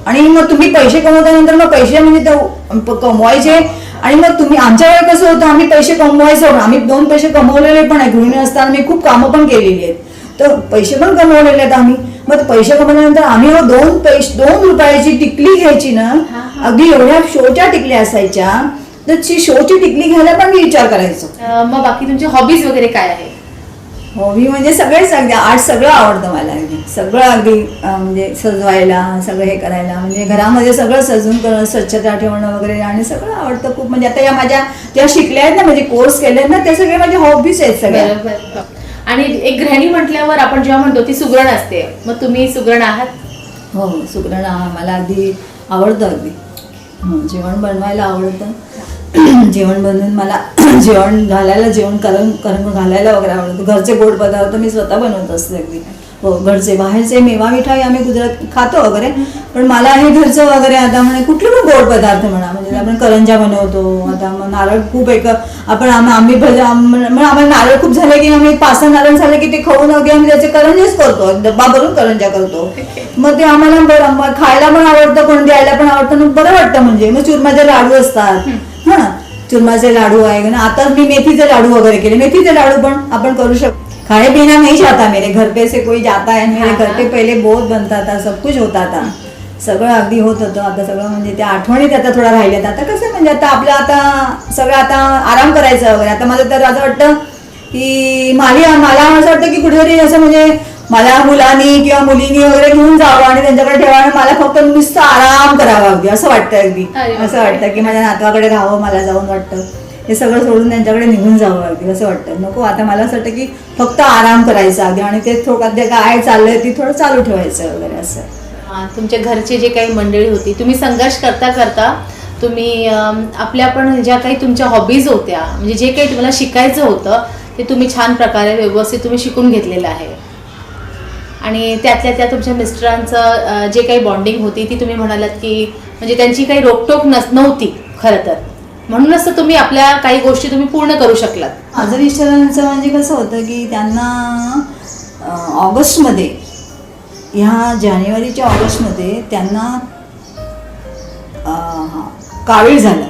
आणि मग तुम्ही पैसे कमवल्यानंतर मग पैसे म्हणजे ते कमवायचे आणि मग तुम्ही आमच्या वेळेला कसं होतं आम्ही पैसे कमवायचो. आम्ही 2 पैसे कमवलेले पण आहे. गृहिणी असताना मी खूप कामं पण केलेली आहेत, तर पैसे पण कमवलेले आहेत आम्ही. मग पैसे कमवल्यानंतर आम्ही 2 रुपयाची टिकली घ्यायची ना, अगदी एवढ्या शोच्या टिकल्या असायच्या, तर शोची टिकली घ्यायला पण मी विचार करायचो. मग बाकी तुमची हॉबीज वगैरे काय आहे? हॉबी म्हणजे सगळेच अगदी आर्ट सगळं आवडतं मला. अगदी सगळं अगदी म्हणजे सजवायला सगळं हे करायला म्हणजे घरामध्ये सगळं सजून करणं, स्वच्छता ठेवणं वगैरे आणि सगळं आवडतं खूप. म्हणजे आता या माझ्या ज्या शिकल्या आहेत ना म्हणजे कोर्स केले आहेत ना ते सगळे माझे हॉबीज आहेत सगळ्या. आणि एक गृहिणी म्हटल्यावर आपण जेव्हा म्हणतो ती सुगरण असते, मग तुम्ही सुगरण आहात? हो, सुगरण मला अगदी आवडतं. अगदी जेवण बनवायला आवडतं. जेवण बनवून मला जेवण घालायला जेवण करून घालायला वगैरे आवडतं. घरचे गोड पदार्थ मी स्वतः बनवत असते. अगदी हो घरचे. बाहेरचे मेवा मिठाई आम्ही गुजरात खातो वगैरे, पण मला हे घरचं वगैरे आता म्हणजे कुठले पण गोड पदार्थ म्हणा, म्हणजे आपण करंजा बनवतो, आता मग नारळ खूप एक आपण आम्ही आम्हाला नारळ खूप झाले की आम्ही 5-6 नारळ झाले की ते खाऊन वगैरे आम्ही त्याचे करंजेच करतो, डब्बा भरून करंजा करतो. मग ते आम्हाला बरं खायला पण आवडतं, कोण द्यायला पण आवडतं, बरं वाटतं. म्हणजे मग चुरमाचे लाडू असतात, हा चुरमाचे लाडू आहे ना. आता मी मेथीचे लाडू वगैरे केले, मेथीचे लाडू पण आपण करू शकतो. खाए पीना नहीं जाता मेरे घर पे से कोई जाता है, मेरे घर पे पहिले बहुत बनता था, सब कुछ होता था, सगळं अगदी होत होतं. आता सगळं म्हणजे त्या आठवणीत आता थोडा राहिल्यात. आता कसं म्हणजे आता आपलं आता सगळं आता आराम करायचं वगैरे. आता माझं तर असं वाटतं की मला असं वाटतं की कुठेतरी असं म्हणजे मला मुलांनी किंवा मुलींनी वगैरे घेऊन जावं आणि त्यांच्याकडे ठेवावं, मला फक्त नुसतं आराम करावा अगदी असं वाटतं. अगदी असं वाटतं की माझ्या नातवाकडे राहावं मला जाऊन वाटतं, हे सगळं सोडून त्यांच्याकडे निघून जावं अगदी असं वाटतं. नको आता मला असं वाटतं की फक्त आराम करायचा अगदी, आणि ते थोडं जे काय चाललंय ती थोडं चालू ठेवायचं वगैरे असं. तुमच्या घरची जे काही मंडळी होती, तुम्ही संघर्ष करता करता तुम्ही आपल्या पण ज्या काही तुमच्या हॉबीज होत्या, म्हणजे जे काही तुम्हाला शिकायचं होतं ते तुम्ही छान प्रकारे व्यवस्थित तुम्ही शिकून घेतलेलं आहे. आणि त्यातल्या त्या तुमच्या मिस्टरांचं जे काही बॉन्डिंग होती ती तुम्ही म्हणालात की म्हणजे त्यांची काही रोकटोक नव्हती खरं तर, म्हणूनच तर तुम्ही आपल्या काही गोष्टी तुम्ही पूर्ण करू शकलात. माझं मिस्टरांचं म्हणजे कसं होतं की त्यांना ऑगस्टमध्ये, ह्या जानेवारीच्या ऑगस्टमध्ये त्यांना कावीळ झालं.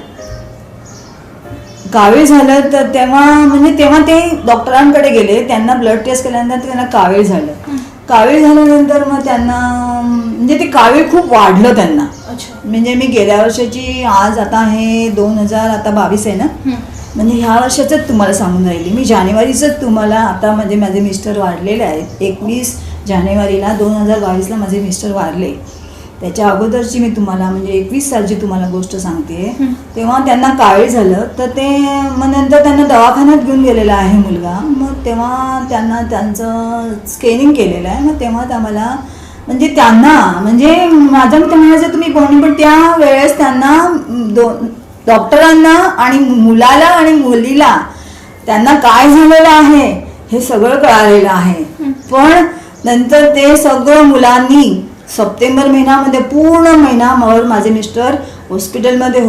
तर तेव्हा ते डॉक्टरांकडे गेले, त्यांना ब्लड टेस्ट केल्यानंतर त्यांना कावीळ झालं. कावीळ झाल्यानंतर मग त्यांना म्हणजे ते कावीळ खूप वाढलं त्यांना. म्हणजे मी गेल्या वर्षाची आज आता हे 2022 आहे ना, म्हणजे ह्या वर्षाचंच तुम्हाला सांगून राहिली मी, जानेवारीचंच तुम्हाला. आता म्हणजे माझे मिस्टर वारलेले आहेत, 21 जानेवारीला 2022ला माझे मिस्टर वारले. त्याच्या अगोदरची मी तुम्हाला म्हणजे 21 सालची तुम्हाला गोष्ट सांगते. तेव्हा त्यांना कावीळ झालं, तर ते मग नंतर त्यांना दवाखान्यात घेऊन गेलेला आहे मुलगा. मग तेव्हा त्यांना त्यांचं स्कॅनिंग केलेलं आहे. मग तेव्हा आम्हाला म्हणजे त्यांना म्हणजे माझं मित्र म्हणायचं तुम्ही कोणी, पण त्या वेळेस त्यांना डॉक्टरांना आणि मुलाला आणि मुलीला त्यांना काय झालेलं आहे हे सगळं कळालेलं आहे. पण नंतर ते सगळं मुलांनी सप्टेंबर महिन्यामध्ये पूर्ण महिनाभर माझे मिस्टर हॉस्पिटलमध्ये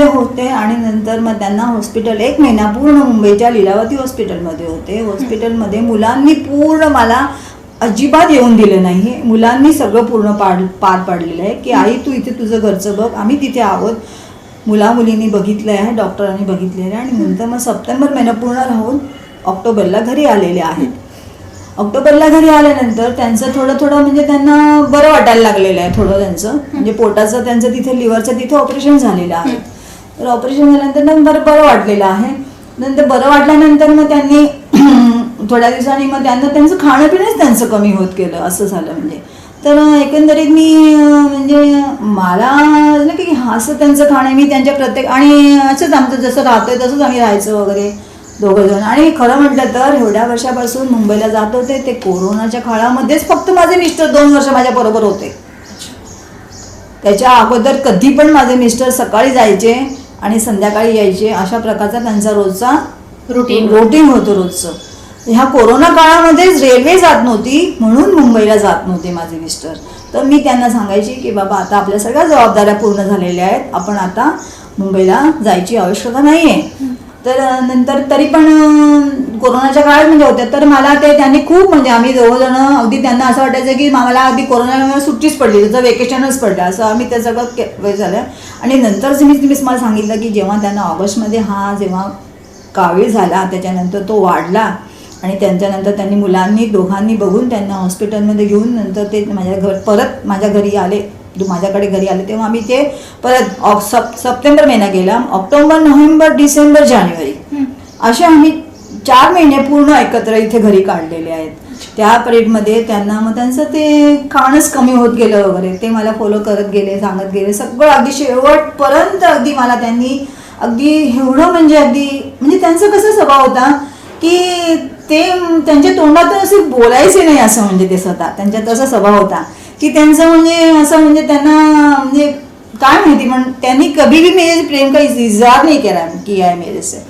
होते आणि नंतर मग त्यांना हॉस्पिटल 1 महिना पूर्ण मुंबईच्या लीलावती हॉस्पिटलमध्ये होते. हॉस्पिटलमध्ये मुलांनी पूर्ण मला अजिबात येऊन दिलं नाही. मुलांनी सगळं पूर्ण पार पाडलेलं आहे की आई तू इथे तुझं घरचं बघ, आम्ही तिथे आहोत. मुलींनी बघितलं आहे, डॉक्टरांनी बघितलेलं आहे. आणि नंतर मग सप्टेंबर महिना पूर्ण राहून ऑक्टोबरला घरी आलेले आहेत. ऑक्टोबरला घरी आल्यानंतर त्यांचं थोडं म्हणजे त्यांना बरं वाटायला लागलेलं आहे. थोडं त्यांचं म्हणजे पोटाचं त्यांचं तिथे लिव्हरचं तिथे ऑपरेशन झालेलं आहे. तर ऑपरेशन झाल्यानंतर बरं वाटलेलं आहे. नंतर बरं वाटल्यानंतर मग त्यांनी थोड्या दिवसांनी मग त्यांचं खाणं पिणंच त्यांचं कमी होत गेलं, असं झालं. म्हणजे तर एकंदरीत मी म्हणजे मला झालं की असं त्यांचं खाणं मी त्यांच्या प्रत्येक आणि असंच आमचं जसं राहतोय तसंच आम्ही राहायचं वगैरे दोघंजण. आणि खरं म्हटलं तर एवढ्या वर्षापासून मुंबईला जात होते ते कोरोनाच्या काळामध्येच फक्त माझे मिस्टर 2 वर्ष माझ्या बरोबर होते. त्याच्या अगोदर कधी पण माझे मिस्टर सकाळी जायचे आणि संध्याकाळी यायचे, अशा प्रकारचा त्यांचा रोजचा रुटीन होतं रोजचं. ह्या कोरोना काळामध्येच रेल्वे जात नव्हती म्हणून मुंबईला जात नव्हते माझे मिस्टर. तर मी त्यांना सांगायची की बाबा आता आपल्या सगळ्या जबाबदाऱ्या पूर्ण झालेल्या आहेत, आपण आता मुंबईला जायची आवश्यकता नाही आहे. तर नंतर तरी पण कोरोनाच्या काळात म्हणजे होत्या, तर मला त्यांनी खूप म्हणजे आम्ही दोघंजण अगदी त्यांना असं वाटायचं की मला अगदी कोरोना सुट्टीच पडली, त्याचं वेकेशनच पडलं, असं आम्ही त्या सगळं झालं. आणि नंतर मी मला सांगितलं की जेव्हा त्यांना ऑगस्टमध्ये जेव्हा कावीळ झाला त्याच्यानंतर तो वाढला आणि त्यांच्यानंतर त्यांनी मुलांनी दोघांनी बघून त्यांना हॉस्पिटलमध्ये घेऊन नंतर ते परत माझ्याकडे घरी आले. तेव्हा आम्ही ते परत सप्टेंबर महिना गेला, ऑक्टोबर, नोव्हेंबर, डिसेंबर, जानेवारी असे आम्ही 4 महिने पूर्ण एकत्र इथे घरी काढलेले आहेत. त्या पिरियडमध्ये त्यांना मग त्यांचं ते खाणंच कमी होत गेलं वगैरे, ते मला फॉलो करत गेले, सांगत गेले सगळं अगदी शेवटपर्यंत. अगदी मला त्यांनी अगदी एवढं म्हणजे त्यांचं कसं स्वभाव होता की ते त्यांच्या तोंडातून असे बोलायचे नाही, असं म्हणजे ते स्वतः त्यांच्यात तसा स्वभाव होता की त्यांचं म्हणजे असं म्हणजे त्यांना म्हणजे काय माहिती, पण त्यांनी कभी भी मेरे प्रेम का इजहार नहीं किया है मेरे से.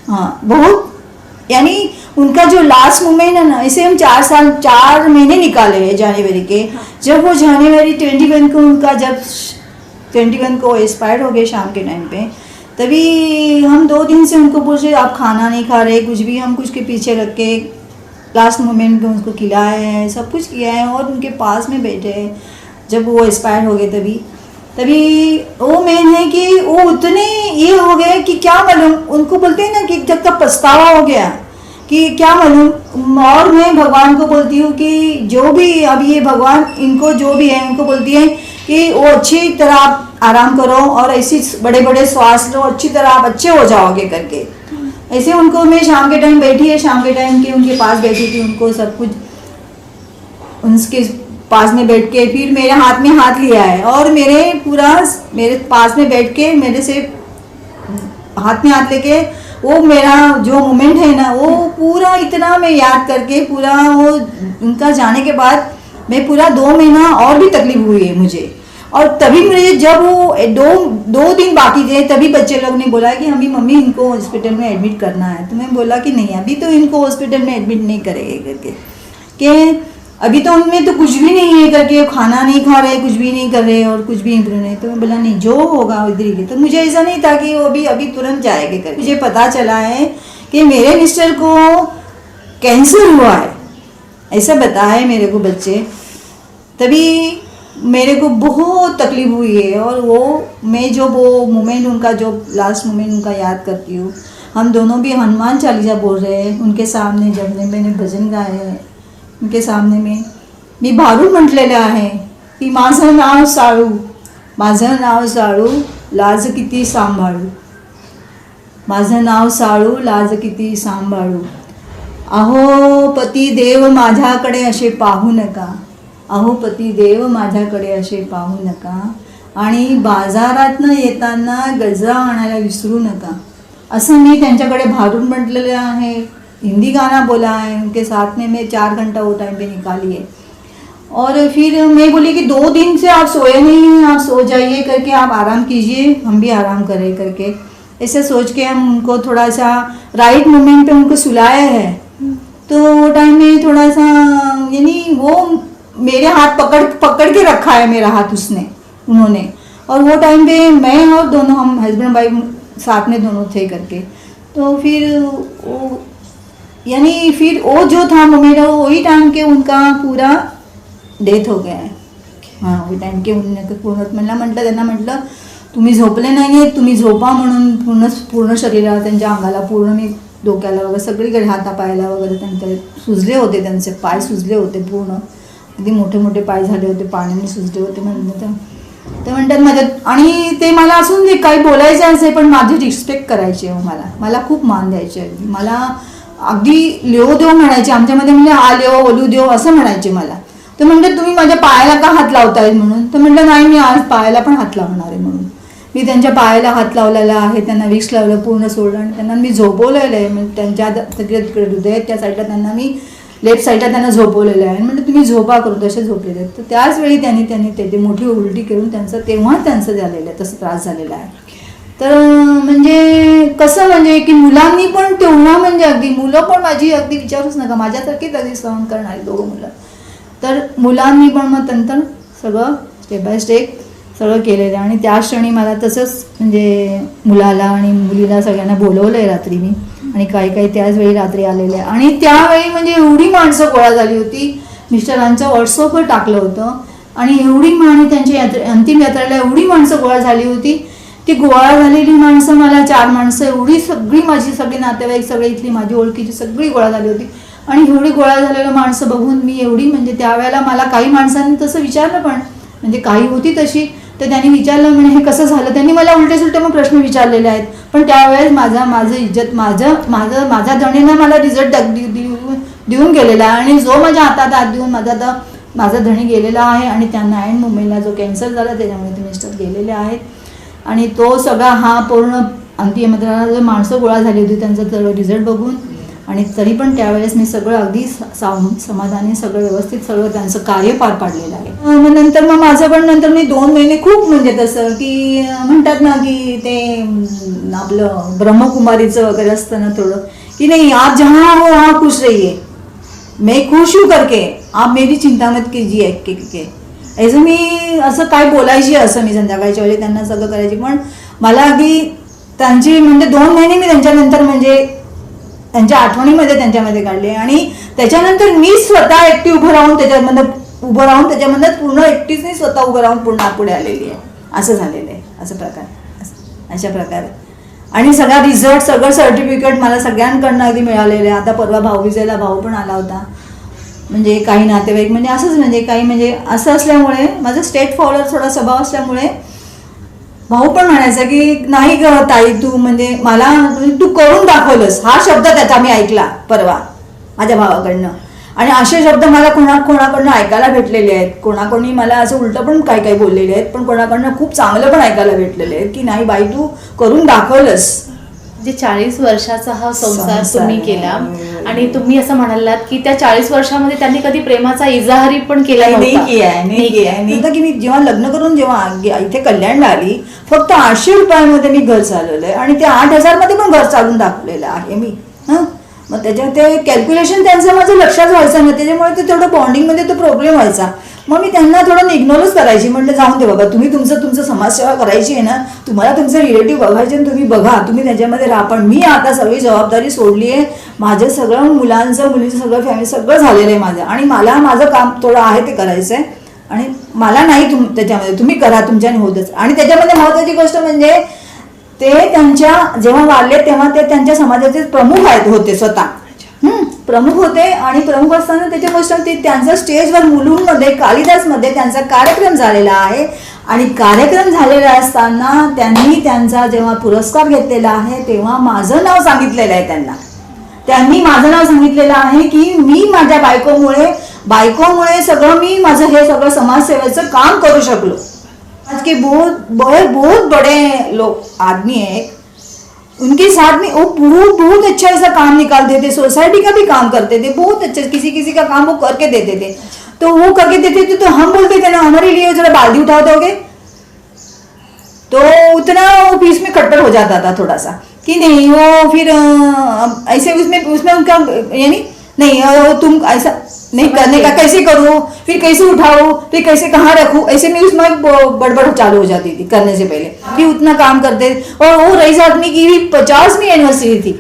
हाँ बहुत यानी उनका जो लास्ट मोमेंट है ना, इसे हम 4 महीने निकाले हैं जनवरी के। जब वो जनवरी 21 को उनका जब 21 को एक्सपायर हो गए शाम के टाइम पे, तभी हम 2 दिन से उनको पूछे आप खाना नहीं खा रहे, कुछ भी हम कुछ के पीछे रख के लास्ट मोमेंट पे उनको खिलाए हैं, सब कुछ किया है और उनके पास में बैठे हैं। जब वो एक्सपायर हो गए तभी वो मेन है कि वो उतने ये हो गए कि क्या मालूम, उनको बोलते हैं ना कि जब तक पछतावा हो गया कि क्या मालूम। और मैं भगवान को बोलती हूँ कि जो भी अब ये भगवान इनको जो भी है उनको बोलती है कि वो अच्छी तरह आप आराम करो और ऐसी बड़े बड़े श्वास लो, अच्छी तरह आप अच्छे हो जाओगे करके। ऐसे उनको मैं शाम के टाइम बैठी है, शाम के टाइम के उनके पास बैठी थी, उनको सब कुछ उनके पास में बैठ के फिर मेरे हाथ में हाथ लिया है और मेरे पास में बैठ के मेरे से हाथ में हाथ लेके वो मेरा जो मोमेंट है ना वो पूरा इतना मैं याद करके पूरा वो उनका जाने के बाद मैं पूरा 2 महीना और भी तकलीफ हुई है मुझे। और तभी मुझे जब वो दो दिन बाकी थे तभी बच्चे लोग ने बोला कि अभी मम्मी इनको हॉस्पिटल में एडमिट करना है। तो मैं बोला कि नहीं अभी तो इनको हॉस्पिटल में एडमिट नहीं करेंगे करके, कि अभी तो उनमें तो कुछ भी नहीं है करके, खाना नहीं खा रहे, कुछ भी नहीं कर रहे और कुछ भी इम्प्रूव नहीं। तो मैं बोला नहीं जो होगा इधर ही। तो मुझे ऐसा नहीं था कि वो अभी तुरंत जाएंगे करके। मुझे पता चला है कि मेरे मिस्टर को कैंसर हुआ है, ऐसा बताया मेरे को बच्चे। तभी मेरे को बहुत तकलीफ हुई है और मैं जो वो मोमेंट उनका जो लास्ट मोमेंट उनका याद करती हूँ। हम दोनों भी हनुमान चालीसा बोल रहे हैं उनके सामने, जब मैंने भजन गाए हैं उनके सामने में मी भारून म्हटलेलं आहे की माझं नाव साळू, माझं नाव साळू, लाज किती सांभाळू, माझं नाव साळू, लाज किती सांभाळू, अहो पती देव माझ्याकडे असे पाहू नका, अहो पती देव माझ्याकडे असे पाहू नका, आणि बाजारातनं येताना गजरा आणायला विसरू नका, असं मी त्यांच्याकडे भारून म्हटलेलं आहे। हिंदी गाना बोला है उनके साथ में, मैं 4 घंटा वो टाइम पे निकाली है। और फिर मैं बोली कि 2 दिन से आप सोए नहीं हैं, आप सो जाइए करके, आप आराम कीजिए, हम भी आराम करें करके। ऐसे सोच के हम उनको थोड़ा सा राइट मोमेंट पे उनको सुलाया है। तो वो टाइम में थोड़ा सा यानी वो मेरे हाथ पकड़ के रखा है मेरा हाथ उन्होंने। और वो टाइम पे मैं और दोनों हम हस्बैंड वाइफ साथ में दोनों थे करके। तो फिर वो यानी फिर वो जो था मेरा वही टाइम के उनका पूरा डेथ हो गया है। हां वही टाइम के उन्होंने त्यांना म्हटलं तुम्ही झोपले नाही आहेत, तुम्ही झोपा म्हणून पूर्ण शरीराला त्यांच्या अंगाला पूर्ण मी डोक्याला वगैरे सगळीकडे हातापायाला वगैरे त्यांचे सुजले होते, त्यांचे पाय सुजले होते पूर्ण, अगदी मोठे मोठे पाय झाले होते, पाण्याने सुजले होते म्हणून ते म्हणतात माझ्या। आणि ते मला असून जे काही बोलायचं असे पण माझी रिस्पेक्ट करायची आहे, मला खूप मान द्यायचे, मला अगदी लिओ देव म्हणायचे आमच्यामध्ये, म्हणजे आ लिओ ओलू देव असं म्हणायचे मला। तर म्हणतात तुम्ही माझ्या पायाला का हात लावताय म्हणून, तर म्हटलं नाही मी आज पायाला पण हात लावणार आहे म्हणून। मी त्यांच्या पायाला हात लावलेला आहे, त्यांना विक्स लावलं पूर्ण सोडलं आणि त्यांना मी झोपवलेलं आहे, म्हणजे त्यांच्या तिकडे हृदयात त्या साईडला त्यांना मी लेफ्ट साईडला त्यांना झोपवलेलं आहे। म्हणजे तुम्ही झोपा करून तसे झोपलेले आहेत। तर त्याच वेळी त्यांनी ते मोठी उलटी करून तेव्हा त्यांचं झालेलं आहे, तसं त्रास झालेला आहे। तर म्हणजे कसं म्हणजे की मुलांनी पण तेवढा म्हणजे अगदी मुलं पण माझी अगदी विचारूच नका, माझ्यासारखीच अगदी सहन करणारी 2 मुलं। तर मुलांनी पण मग नंतर सगळं स्टेप बाय स्टेप सगळं केलेलं आहे। आणि त्या क्षणी मला तसंच म्हणजे मुलाला आणि मुलीला सगळ्यांना बोलवलं आहे रात्री मी, आणि काही त्याच वेळी रात्री आलेले आहे। आणि त्यावेळी म्हणजे एवढी माणसं गोळा झाली होती, मिस्टरांचं व्हॉट्सअपवर टाकलं होतं, आणि एवढी त्यांच्या अंतिम यात्रेला एवढी माणसं गोळा झाली होती। ती गोळा झालेली माणसं मला 4 माणसं एवढी सगळी माझी सगळी नातेवाईक सगळी इथली माझी ओळखीची सगळी गोळा झाली होती। आणि एवढी गोळा झालेलं माणसं बघून मी एवढी म्हणजे त्यावेळेला मला काही माणसांनी तसं विचारलं पण, म्हणजे काही होती तशी, तर त्यांनी विचारलं म्हणे हे कसं झालं, त्यांनी मला उलटे सुलटे मग प्रश्न विचारलेले आहेत। पण त्यावेळेस माझं इज्जत माझ्या धणीनं मला रिझल्ट देऊन गेलेला आहे, आणि जो माझ्या हातात देऊन माझा धणी गेलेला आहे, आणि त्यांना एंड मुंबईला जो कॅन्सर झाला त्याच्यामुळे ते मिस्टर गेलेले आहेत। आणि तो सगळा हा पूर्ण अंत्ययात्रेला जो माणसं गोळा झाली होती त्यांचा सगळं रिझल्ट बघून, आणि तरी पण त्यावेळेस मी सगळं अगदी समाधानी सगळं व्यवस्थित सगळं त्यांचं कार्य पार पाडलेलं आहे। मग नंतर मग माझं पण नंतर मी 2 महिने खूप म्हणजे तसं की म्हणतात ना की ते आपलं ब्रह्मकुमारीचं वगैरे असतं ना थोडं, कि नहीं आप जहाँ हो वहाँ खुश रहिए, मैं खुश हूँ करके आप मेरी चिंता मत कीजिए के असं मी असं काय बोलायची, असं मी संध्याकाळच्या वेळी त्यांना सगळं करायची. पण मला अगदी त्यांची म्हणजे 2 महिने मी त्यांच्यानंतर म्हणजे त्यांच्या आठवणीमध्ये त्यांच्यामध्ये काढले आणि त्याच्यानंतर मी स्वतः एकटी उभं राहून त्याच्यामधनं पूर्ण एकटीच नाही स्वतः उभं राहून पूर्ण पुढे आलेली आहे. असं झालेलं आहे, अशा प्रकारे. आणि सगळा रिझल्ट सगळं सर्टिफिकेट मला सगळ्यांकडनं अगदी मिळालेलं आहे. आता परवा भाऊबीजेला भाऊ पण आला होता, म्हणजे काही नातेवाईक म्हणजे असंच म्हणजे काही म्हणजे असं असल्यामुळे माझं स्टेट फॉरवर्ड थोडा स्वभाव असल्यामुळे भाऊ पण म्हणायचा की नाही ग ताई तू म्हणजे मला तू करून दाखवलंस, हा शब्द त्याचा मी ऐकला परवा माझ्या भावाकडनं. आणि असे शब्द मला कोणाकडनं ऐकायला भेटलेले आहेत. कोणाकोणी मला असं उलटं पण काही बोललेले आहेत, पण कोणाकडनं खूप चांगलं पण ऐकायला भेटलेले आहेत की नाही बाई तू करून दाखवलंस. जे 40 वर्षाचा हा संसार तुम्ही केला आणि तुम्ही असं म्हणालात की त्या 40 वर्षामध्ये त्यांनी कधी प्रेमाचा इजाहारी पण केला नाही केलाय. की मी जेव्हा लग्न करून जेव्हा इथे कल्याणला आली फक्त 800 रुपयामध्ये मी घर चालवलंय आणि ते 8,000 मध्ये पण घर चालून दाखवलेलं आहे मी. मग त्याच्यात ते कॅल्क्युलेशन त्यांचं माझं लक्षात व्हायचं ना, त्याच्यामुळे ते थोडं बॉन्डिंगमध्ये तो प्रॉब्लेम व्हायचा. मग मी त्यांना थोडं इग्नोरच करायची. म्हटलं जाऊन दे बाबा, तुम्ही तुमचं समाजसेवा करायची आहे ना, तुम्हाला तुमचं रिलेटिव्ह बघायचे आणि तुम्ही बघा, तुम्ही त्याच्यामध्ये राहा. पण मी आता सगळी जबाबदारी सोडली आहे. माझं सगळं मुलीचं सगळं फॅमिली सगळं झालेलं आहे माझं आणि मला माझं काम थोडं आहे ते करायचं आहे आणि मला नाही त्याच्यामध्ये तुम्ही करा तुमच्याने होतच. आणि त्याच्यामध्ये महत्त्वाची गोष्ट म्हणजे ते त्यांच्या जेव्हा वाढले तेव्हा ते त्यांच्या समाजाचे प्रमुख होते स्वतः प्रमुख होते. आणि प्रमुख असताना त्याच्या गोष्ट ते त्यांचा स्टेजवर मुलुंडमध्ये कालिदासमध्ये त्यांचा कार्यक्रम झालेला आहे आणि कार्यक्रम झालेला असताना त्यांनी त्यांचा जेव्हा पुरस्कार घेतलेला आहे तेव्हा माझं नाव सांगितलेलं आहे. त्यांनी माझं नाव सांगितलेलं आहे की मी माझ्या बायकोमुळे सगळं मी माझं हे सगळं समाजसेवेचं काम करू शकलो. आज के बहुत बड़े लोग आदमी है, उनके साथ में वो बहुत अच्छा ऐसा काम निकालते थे, सोसाइटी का भी काम करते थे बहुत अच्छा, किसी का काम वो करके देते थे. तो वो करके देते थे तो हम बोलते थे ना हमारे लिए जरा बाल्टी उठा दोगे, तो उतना वो बीच में खटपट हो जाता था थोड़ा सा कि नहीं वो फिर ऐसे उसमें उनका यानी नहीं तुम ऐसा नहीं करने का, कैसे करूँ फिर कैसे उठाऊँ फिर कैसे कहाँ रखूँ, ऐसे में उसमें बड़बड़ चालू हो जाती थी करने से पहले कि उतना काम करते. और वो रईस आदमी की भी 50वीं एनिवर्सरी थी.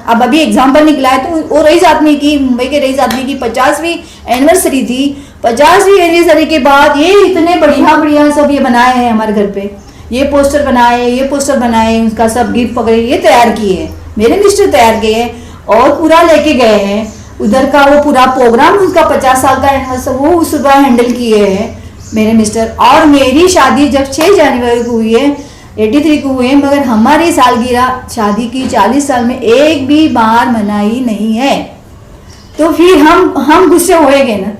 अब अभी एग्जाम्पल निकला है तो वो रईस आदमी की मुंबई के रईस आदमी की 50वीं एनिवर्सरी थी. 50वीं एनिवर्सरी के बाद ये इतने बढ़िया सब ये बनाए हैं हमारे घर पे, ये पोस्टर बनाए उनका सब गिफ्ट वगैरह ये तैयार किए, मेरे मिस्टर तैयार किए और पूरा लेके गए हैं. उधर का वो पूरा प्रोग्राम उसका 50 साल का एनिवर्सरी वो सुबह हैंडल किए हैं मेरे मिस्टर. और मेरी शादी जब 6 जनवरी को हुई है 83 को हुई है, मगर हमारी सालगिरह शादी की 40 साल में एक भी बार मनाई नहीं है. तो फिर हम गुस्से होएंगे ना,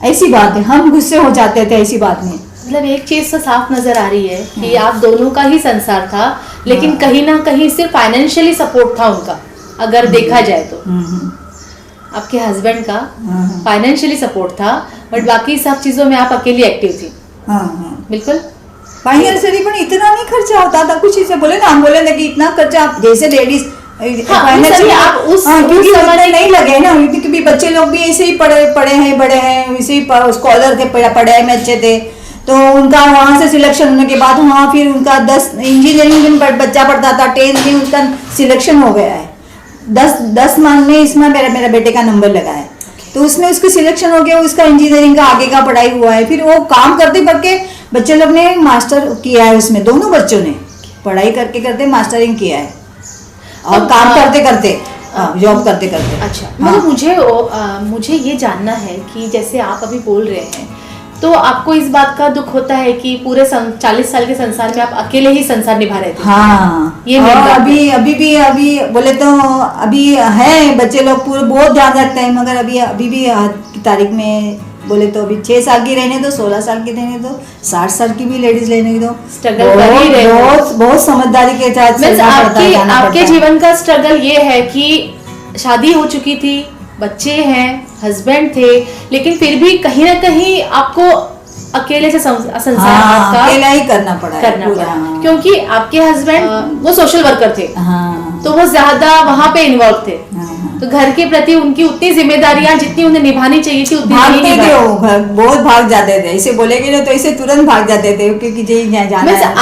ऐसी बात है, हम गुस्से हो जाते थे ऐसी बात में. मतलब एक चीज तो साफ नजर आ रही है कि आप दोनों का ही संसार था, लेकिन कहीं ना कहीं सिर्फ फाइनेंशियली सपोर्ट था उनका, अगर देखा जाए तो आपके हस्बैंड का फाइनेंशियली सपोर्ट था, बट बाकी सब चीजों में आप अकेली एक्टिव थी. बिल्कुल. फाइनेंशियली पण इतना नहीं खर्चा होता था, कुछ इसे बोले ना, हम बोले ना कि इतना खर्चा जैसे लेडीज आप उस समय नहीं लगे ना, क्योंकि बच्चे लोग भी ऐसे ही पढ़े हैं बड़े हैं, वैसे ही स्कॉलर थे, पढ़ाई में अच्छे थे. तो उनका वहाँ से सिलेक्शन होने के बाद वहाँ फिर उनका 10 इंजीनियरिंग में बच्चा पढ़ता था, 10th में उसका सिलेक्शन हो गया है. 10 मान में इसमें मेरा बेटे का नंबर लगा है, तो उसमें उसका सिलेक्शन हो गया, उसका इंजीनियरिंग का आगे का पढ़ाई हुआ है. फिर वो काम करते करके बच्चे लोग ने मास्टर किया है, उसमें दोनों बच्चों ने पढ़ाई करते मास्टरिंग किया है और काम करते करते जॉब करते करते. अच्छा, मतलब मुझे ये जानना है कि जैसे आप अभी बोल रहे हैं तो आपको इस बात का दुख होता है कि पूरे 40 साल के संसार में आप अकेले ही संसार निभा रहे थे. हाँ, ये अभी बोले तो अभी है बच्चे लोग पूरे बहुत ध्यान रखते हैं, मगर अभी भी की तारीख में बोले तो अभी 6 साल की रहने दो, 16 साल की रहने दो, 60 साल की भी लेडीज रहने दो. स्ट्रगल कर ही रहे हो. बहुत समझदारी के साथ आपके जीवन का स्ट्रगल ये है कि शादी हो चुकी थी, बच्चे हैं, हस्बैंड थे, लेकिन फिर भी कहीं ना कहीं आपको अकेले से संसार अकेला ही करना पड़ा. क्योंकि आपके हस्बैंड वो सोशल वर्कर थे. तो वो ज्यादा वहाँ पे इन्वॉल्व थे। तो घर के प्रति उनकी उतनी जिम्मेदारियां जितनी उन्हें निभानी चाहिए थी उतनी नहीं भागते थे निभाई। वो, बहुत भाग जाते थे, ऐसे बोलेंगे ना तो ऐसे तुरंत भाग जाते थे क्योंकि जी यहाँ जाना वैसे है।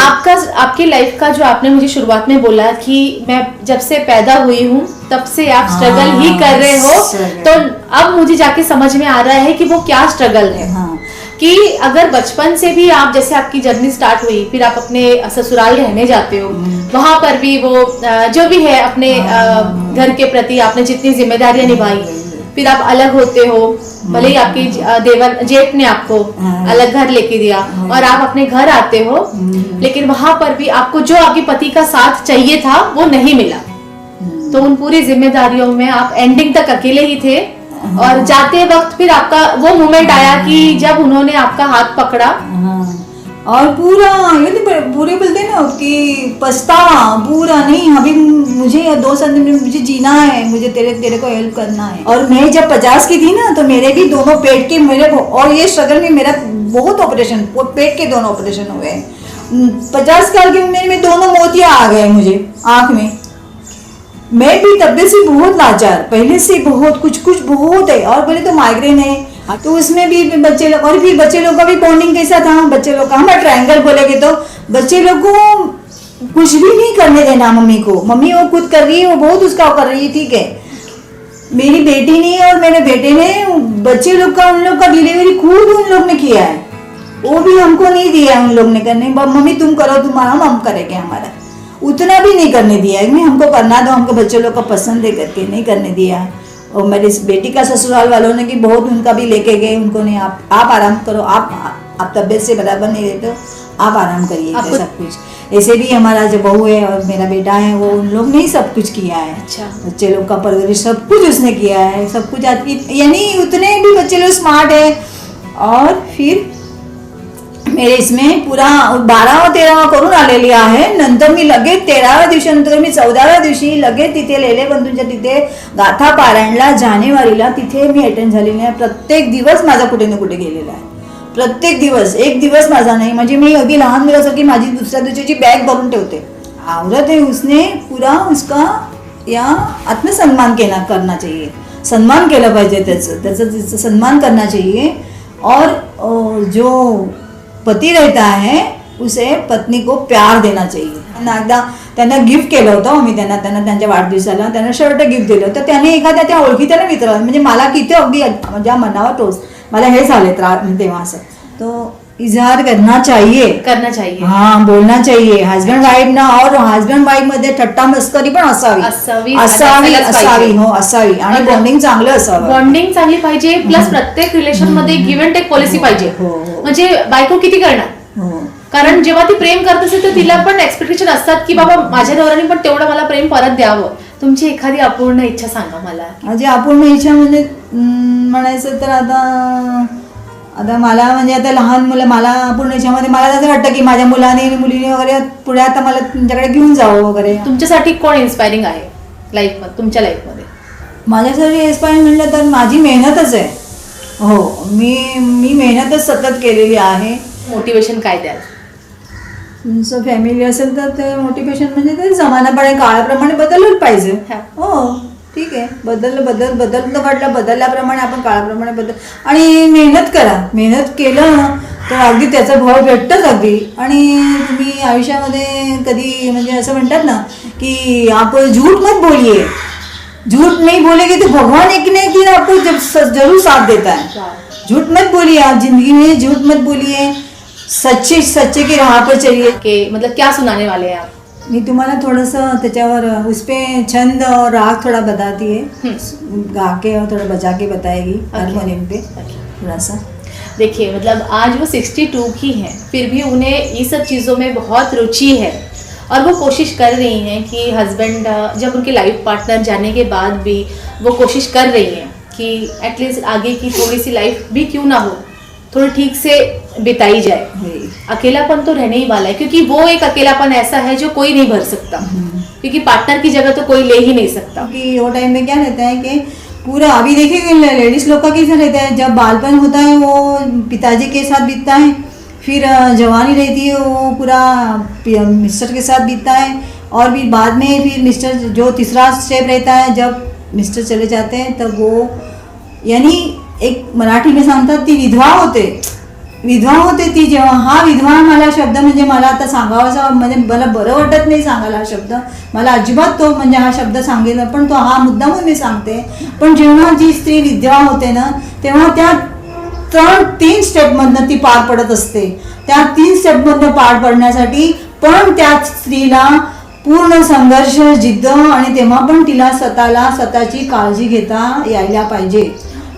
आपकी लाइफ का जो आपने मुझे शुरुआत में बोला कि मैं जब से पैदा हुई हूँ तब से आप स्ट्रगल ही कर रहे हो, तो अब मुझे जाके समझ में आ रहा है कि वो क्या स्ट्रगल है। कि अगर बचपन से भी आप, जैसे आपकी जर्नी स्टार्ट हुई, फिर आप अपने ससुराल रहने जाते हो, वहां पर भी वो जो भी है अपने घर के प्रति आपने जितनी जिम्मेदारियां निभाई, फिर आप अलग होते हो, भले ही आपकी देवर जेठ ने आपको अलग घर लेके दिया और आप अपने घर आते हो, लेकिन वहां पर भी आपको जो आपके पति का साथ चाहिए था वो नहीं मिला। तो उन पूरी जिम्मेदारियों में आप एंडिंग तक अकेले ही थे, और जाते वक्त फिर आपका वो मोमेंट आया कि जब उन्होंने आपका हाथ पकड़ा। और पूरा ये नहीं, पूरे बोलते ना कि पछतावा पूरा नहीं, अभी मुझे 2 साल में मुझे जीना है, मुझे तेरे को हेल्प करना है। और मैं जब 50 की थी ना तो मेरे भी दोनों पेट के मेरे, और ये स्ट्रगल में मेरा बहुत ऑपरेशन, वो पेट के दोनों ऑपरेशन हुए। 50 साल की उम्र में दोनों मोतियां आ गए मुझे आंख में। मैं भी तबियत से बहुत लाचार, पहले से बहुत कुछ बहुत है, और बोले तो माइग्रेन है, तो उसमें भी बच्चे लोग, और फिर बच्चे लोग का भी बॉन्डिंग कैसा था, बच्चे लोग का हम ट्रायंगल बोलेगे तो बच्चे लोग को कुछ भी नहीं करने देना मम्मी को, मम्मी वो खुद कर रही है, वो बहुत उसका कर रही है, ठीक है। मेरी बेटी ने और मेरे बेटे ने बच्चे लोग का, उन लोग का डिलीवरी खुद उन लोग ने किया है, वो भी हमको नहीं दिया उन लोग ने करने, मम्मी तुम करो, तुम्हारा हम करेंगे, हमारा उतना भी नहीं करने दिया है, हमको करना दो, हमको बच्चे लोग का पसंद है करके नहीं करने दिया है। और मेरी बेटी का ससुराल वालों ने कि बहुत उनका भी लेके गए, उनको नहीं, आप आराम करो, आप तबियत से बराबर नहीं रहते हो, आप आराम करिए, सब कुछ। ऐसे भी हमारा जो बहू है और मेरा बेटा है, वो उन लोग ने ही सब कुछ किया है। अच्छा। बच्चे लोग का परवरिश सब कुछ उसने किया है, सब कुछ यानी उतने भी बच्चे लोग स्मार्ट है। और फिर मेरे इसमें पुरा 12 व 13 करून आलेली आहे, नंतर मी लगेच 13व्या दिवशी, नंतर मी 14व्या दिवशी लगेच तिथे लेले बंधूंच्या तिथे गाथा पारायणला जानेवारीला तिथे मी अटेंड झालेली आहे। प्रत्येक दिवस माझा कुठे ना कुठे गेलेला आहे, प्रत्येक दिवस, एक दिवस माझा नाही, म्हणजे मी अगदी लहान मुलासारखी माझी दुसऱ्या दिवशीची बॅग भरून ठेवते। औरत है, उसने पूरा उसका या आत्मसन्मान करना चाहिए, सम्मान केला पाहिजे, त्याचा सन्मान करना चाहिए। और जो पती रहता है उसे पत्नी को प्यार देना चाहिए। एकदा त्यांना गिफ्ट केलं होतं मी, त्यांना त्यांच्या वाढदिवसाला त्यांना शर्ट गिफ्ट दिलं होतं, त्याने एखाद्या त्या ओळखीच्या मित्राला, म्हणजे मला किती अगदी माझ्या मनावर टोच, मला हे झाले तेव्हा असं, तो इजहार करना चाहिए, हाँ बोलना चाहिए हस्बैंड वाइफ ना। और हस्बैंड वाइफ मध्ये थट्टा मस्करी पण असावी, हो असावी, आणि बॉन्डिंग चांगलं असावं, बॉन्डिंग चांगली पाहिजे, प्लस प्रत्येक रिलेशन मध्ये गिव्ह अँड टेक पॉलिसी पाहिजे। म्हणजे बायको किती करणार, कारण जेव्हा ती प्रेम करत असेल तर तिला पण एक्सपेक्टेशन असतात की बाबा माझ्या नवऱ्याने पण तेवढं मला प्रेम परत द्यावं। तुमची एखादी अपूर्ण इच्छा सांगा मला। माझी अपूर्ण इच्छा म्हणजे म्हणायचं तर आता मला, म्हणजे आता लहान मुलं, मला अपूर्ण इच्छामध्ये मला असं वाटतं की माझ्या मुलाने मुलीने वगैरे पुढे आता मला तुमच्याकडे घेऊन जावं वगैरे। तुमच्यासाठी कोण इन्स्पायरिंग आहे लाईफमध्ये, तुमच्या लाईफमध्ये? माझ्यासाठी इन्स्पायरिंग म्हणलं तर माझी मेहनतच आहे, हो मी मेहनतच सतत केलेली आहे। मोटिवेशन काय द्याल? तुमचं फॅमिली असेल तर ते मोटिवेशन म्हणजे ते जमानाप्रमाणे काळाप्रमाणे बदललंच पाहिजे, हो ठीक आहे, बदललं घडलं, बदलल्याप्रमाणे आपण काळाप्रमाणे बदल, आणि मेहनत करा, मेहनत केलं तर अगदी त्याचा भाव भेटतच अगदी। आणि तुम्ही आयुष्यामध्ये कधी म्हणजे असं म्हणतात ना की आपण झूठ मत बोलिए, झूठ नहीं बोलेगे तो भगवान एक न एक दिन आपको जरूर साथ देता है। झूठ मत बोलिए, आप जिंदगी में झूठ मत बोलिए, सच्चे की राह पर चलिए। कि मतलब क्या सुनाने वाले हैं आप? मैं तुम्हारा थोड़ा सा त्याच्यावर उस पे छंद और राग थोड़ा बताती है, गा के और थोड़ा बजा के बताएगी हारमोनियम पे थोड़ा सा। देखिए मतलब आज वो 62 की हैं, फिर भी उन्हें ये सब चीज़ों में बहुत रुचि है, और वो कोशिश कर रही हैं कि हस्बैंड, जब उनके लाइफ पार्टनर जाने के बाद भी वो कोशिश कर रही हैं कि एटलीस्ट आगे की थोड़ी सी लाइफ भी क्यों ना हो, थोड़ी ठीक से बिताई जाए। अकेलापन तो रहने ही वाला है, क्योंकि वो एक अकेलापन ऐसा है जो कोई नहीं भर सकता, क्योंकि पार्टनर की जगह तो कोई ले ही नहीं सकता। कि वो टाइम में क्या रहता है कि पूरा, अभी देखिए लेडीज लोग का कैसा रहता है, जब बालपन होता है वो पिताजी के साथ बीतता है, फिर जवानी रहती है वो पूरा मिस्टर के साथ बीतता है, और भी बाद में फिर मिस्टर जो तीसरा स्टेप रहता है, जब मिस्टर चले जाते हैं तब वो यानी एक मराठी में सांगतात ती विधवा होते ती जेव्हा. हा विधवा मला शब्द म्हणजे मला आता सांगावाचा म्हणजे मला बरं वाटत नाही सांगायला हा शब्द, मला अजिबात तो म्हणजे हा शब्द सांगेल पण तो हा मुद्दामून मी सांगते. पण जेव्हा जी स्त्री विधवा होते ना तेव्हा त्या 3 स्टेपमधनं ती पार पडत असते. त्या 3 स्टेपमधनं पार पडण्यासाठी पण त्या स्त्रीला पूर्ण संघर्ष, जिद्द आणि तेव्हा पण तिला स्वतःची काळजी घेता यायला पाहिजे.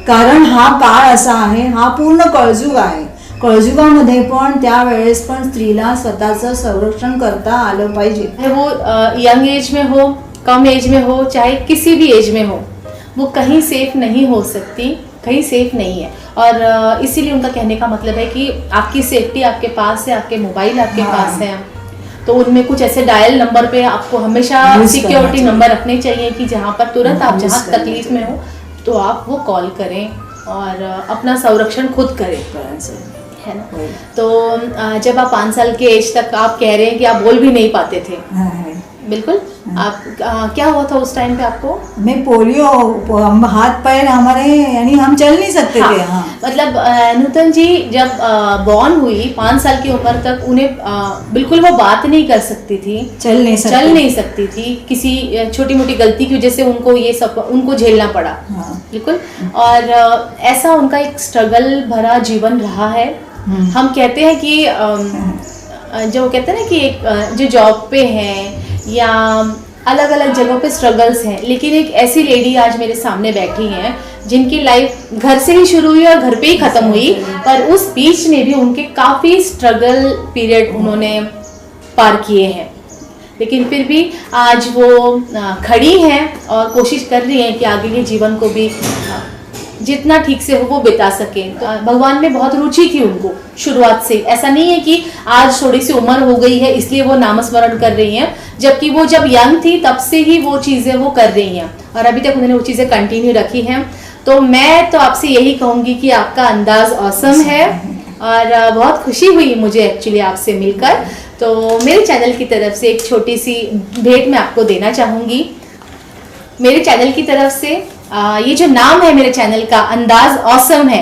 कारण हा काळ असा आहे, हा पूर्ण कळजुग आहे. कळजुगामध्ये पण त्यावेळेस पण स्त्रीला स्वतःचं संरक्षण करता आलं पाहिजे. वो यंग एज में हो, कम एज में हो, चाहे किसी भी एज में हो, वो कहीं सेफ नहीं हो सकती, कहीं सेफ नहीं है. और इसीलिए उनका कहने का मतलब है कि आपकी सेफ्टी आपके पास है, आपके मोबाइल आपके पास है, तो उनमें कुछ ऐसे डायल नंबर पे आपको हमेशा सिक्योरिटी नंबर रखने चाहिए कि जहाँ पर तुरंत आप जहाँ तकलीफ में हो तो आप वो कॉल करें और अपना संरक्षण खुद करें, है ना. तो जब आप 5 साल के एज तक आप कह रहे हैं कि आप बोल भी नहीं पाते थे, बिल्कुल, आप क्या हुआ था उस टाइम पे आपको? मैं पोलियो, हाथ पैर हमारे यानी हम चल नहीं सकते थे. हाँ. मतलब नूतन जी जब बॉर्न हुई 5 साल की उम्र तक उन्हें बिल्कुल वो बात नहीं कर सकती थी, चल नहीं सकती थी. किसी छोटी मोटी गलती की वजह से उनको झेलना पड़ा. हाँ. बिल्कुल. और ऐसा उनका एक स्ट्रगल भरा जीवन रहा है. हम कहते हैं कि जो कहते हैं ना कि एक जो जॉब पे हैं या अलग अलग जगहों पे स्ट्रगल्स हैं, लेकिन एक ऐसी लेडी आज मेरे सामने बैठी हैं जिनकी लाइफ घर से ही शुरू हुई और घर पे ही खत्म हुई, पर उस बीच में भी उनके काफ़ी स्ट्रगल पीरियड उन्होंने पार किए हैं, लेकिन फिर भी आज वो खड़ी हैं और कोशिश कर रही हैं कि आगे के जीवन को भी जितना ठीक से हो वो बिता सकें. तो भगवान में बहुत रुचि थी उनको शुरुआत से. ऐसा नहीं है कि आज थोड़ी सी उम्र हो गई है इसलिए वो नामस्मरण कर रही हैं, जबकि वो जब यंग थी तब से ही वो चीज़ें वो कर रही हैं और अभी तक उन्होंने वो चीज़ें कंटिन्यू रखी हैं. तो मैं तो आपसे यही कहूँगी कि आपका अंदाज ऑसम है और बहुत खुशी हुई मुझे एक्चुअली आपसे मिलकर. तो मेरे चैनल की तरफ से एक छोटी सी भेंट मैं आपको देना चाहूँगी. मेरे चैनल की तरफ से ये जो नाम है मेरे चैनल का, अंदाज ऑसम है,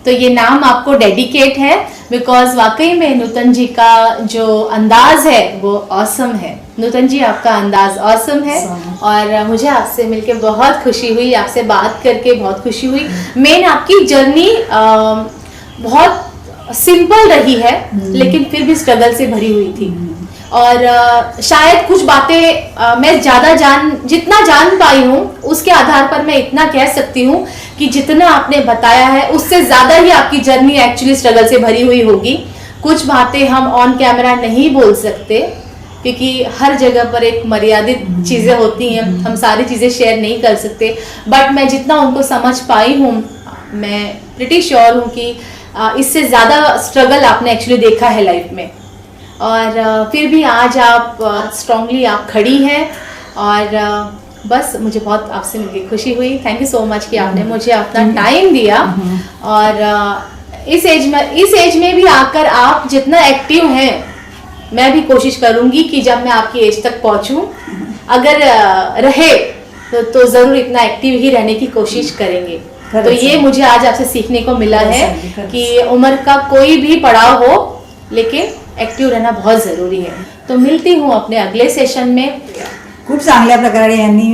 तो ये नाम आपको डेडिकेट है बिकॉज वाकई में नूतन जी का जो अंदाज है वो ऑसम है. नूतन जी आपका अंदाज ऑसम है और मुझे आपसे मिलके बहुत खुशी हुई, आपसे बात करके बहुत खुशी हुई. मेन आपकी जर्नी बहुत सिंपल रही है लेकिन फिर भी स्ट्रगल से भरी हुई थी और शायद कुछ बातें मैं जितना जान पाई हूँ उसके आधार पर मैं इतना कह सकती हूँ कि जितना आपने बताया है उससे ज़्यादा ही आपकी जर्नी एक्चुअली स्ट्रगल से भरी हुई होगी. कुछ बातें हम ऑन कैमरा नहीं बोल सकते क्योंकि हर जगह पर एक मर्यादित चीज़ें होती हैं, हम सारी चीज़ें शेयर नहीं कर सकते, बट मैं जितना उनको समझ पाई हूँ मैं प्रिटी श्योर हूँ कि इससे ज़्यादा स्ट्रगल आपने एक्चुअली देखा है लाइफ में और फिर भी आज आप स्ट्रांगली आप खड़ी हैं और बस मुझे बहुत आपसे मिलकर खुशी हुई. थैंक यू सो मच कि आपने मुझे अपना टाइम दिया और इस एज में भी आकर आप जितना एक्टिव हैं मैं भी कोशिश करूंगी कि जब मैं आपकी एज तक पहुंचूं अगर रहे तो ज़रूर इतना एक्टिव ही रहने की कोशिश करेंगे. तो ये मुझे आज आपसे सीखने को मिला है कि उम्र का कोई भी पड़ाव हो लेकिन ॲक्टिव्ह रहना बहुत ज़रूरी है. तो मिलती हूँ अपने अगले सेशन में. खूप चांगल्या प्रकारे यांनी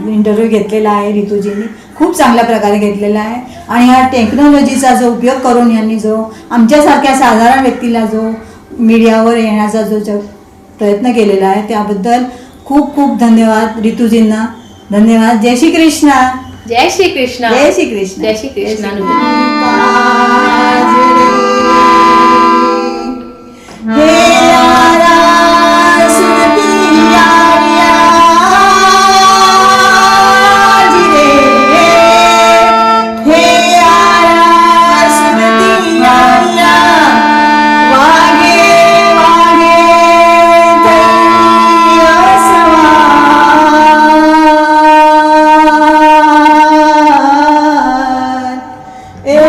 इंटरव्ह्यू घेतलेला आहे, ऋतुजींनी खूप चांगल्या प्रकारे घेतलेला आहे आणि ह्या टेक्नॉलॉजीचा जो उपयोग करून यांनी जो आमच्यासारख्या साधारण व्यक्तीला जो मीडियावर येण्याचा जो प्रयत्न केलेला आहे त्याबद्दल खूप खूप धन्यवाद ऋतुजींना. धन्यवाद. जय श्री कृष्णा. जय श्री कृष्णा. जय श्री कृष्णा. जय श्री कृष्णा.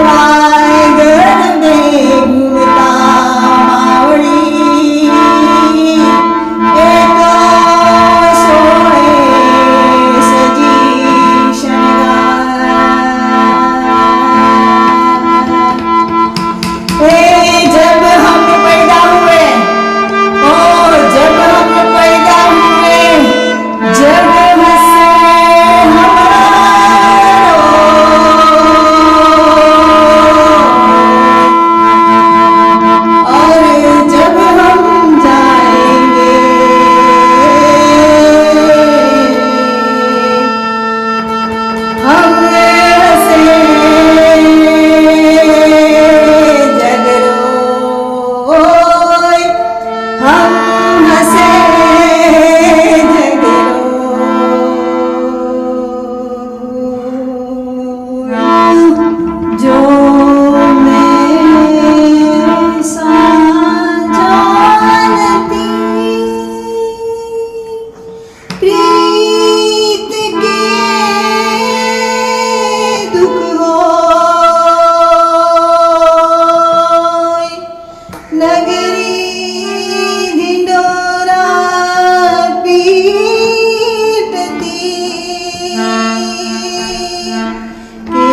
Bye. जब हम पैदा हुए, ओ जब हम पैदा हुए, जब हंसे हमारो, और जब हम जाएंगे हम हंसे जगरोय, हम हंसे जगरोय, जो मैं सा जानती प्रीत के दुख होय, नगरी ढिंढोरा पीटती के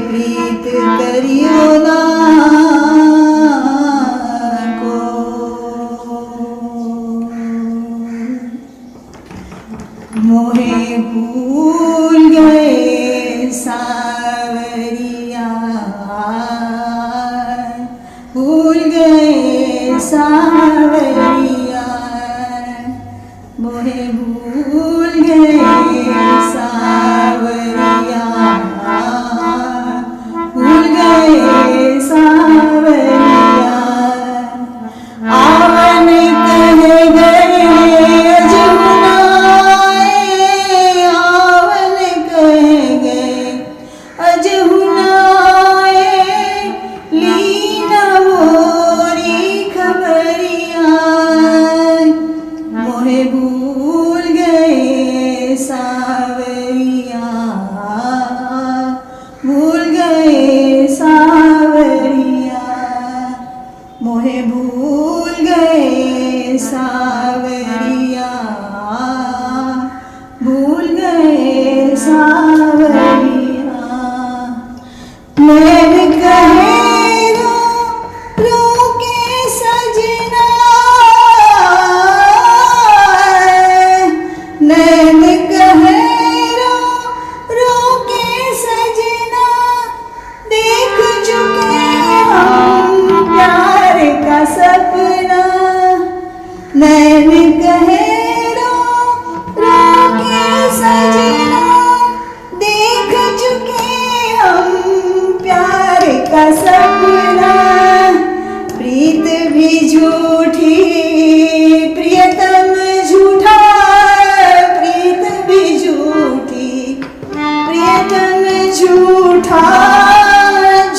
प्रीत करियो ना को, मोहे भूल गए सावरिया, भूल गए सावरिया, मोहे भूल गए सावरिया, भूल गए सावरिया, आवन कह गए अजहुनाए, आवन कह गए अजहुनाए, लीना मोरी खबरिया, मोहे भूल गए सावरिया, भूल गए सावरिया, मोहे भूल गए सावरिया, भूल गए सावरिया, नैन कहे रो के सजना, नैन कहे रो के सजना, देख चुके हम प्यार का सपना, नैन कहे रो के सजना, देख चुके हम प्यार का सपना, प्रीत भी झूठी प्रियतम झूठा, प्रीत भी झूठी प्रियतम झूठा,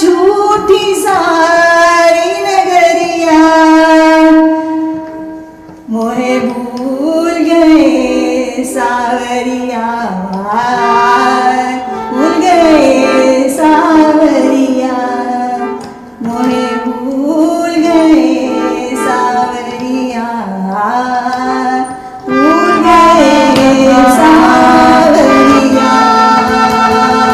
झूठी सारी नगरिया, मोहे भूल गए सावरिया, भूल गए सावरिया, मोहे भूल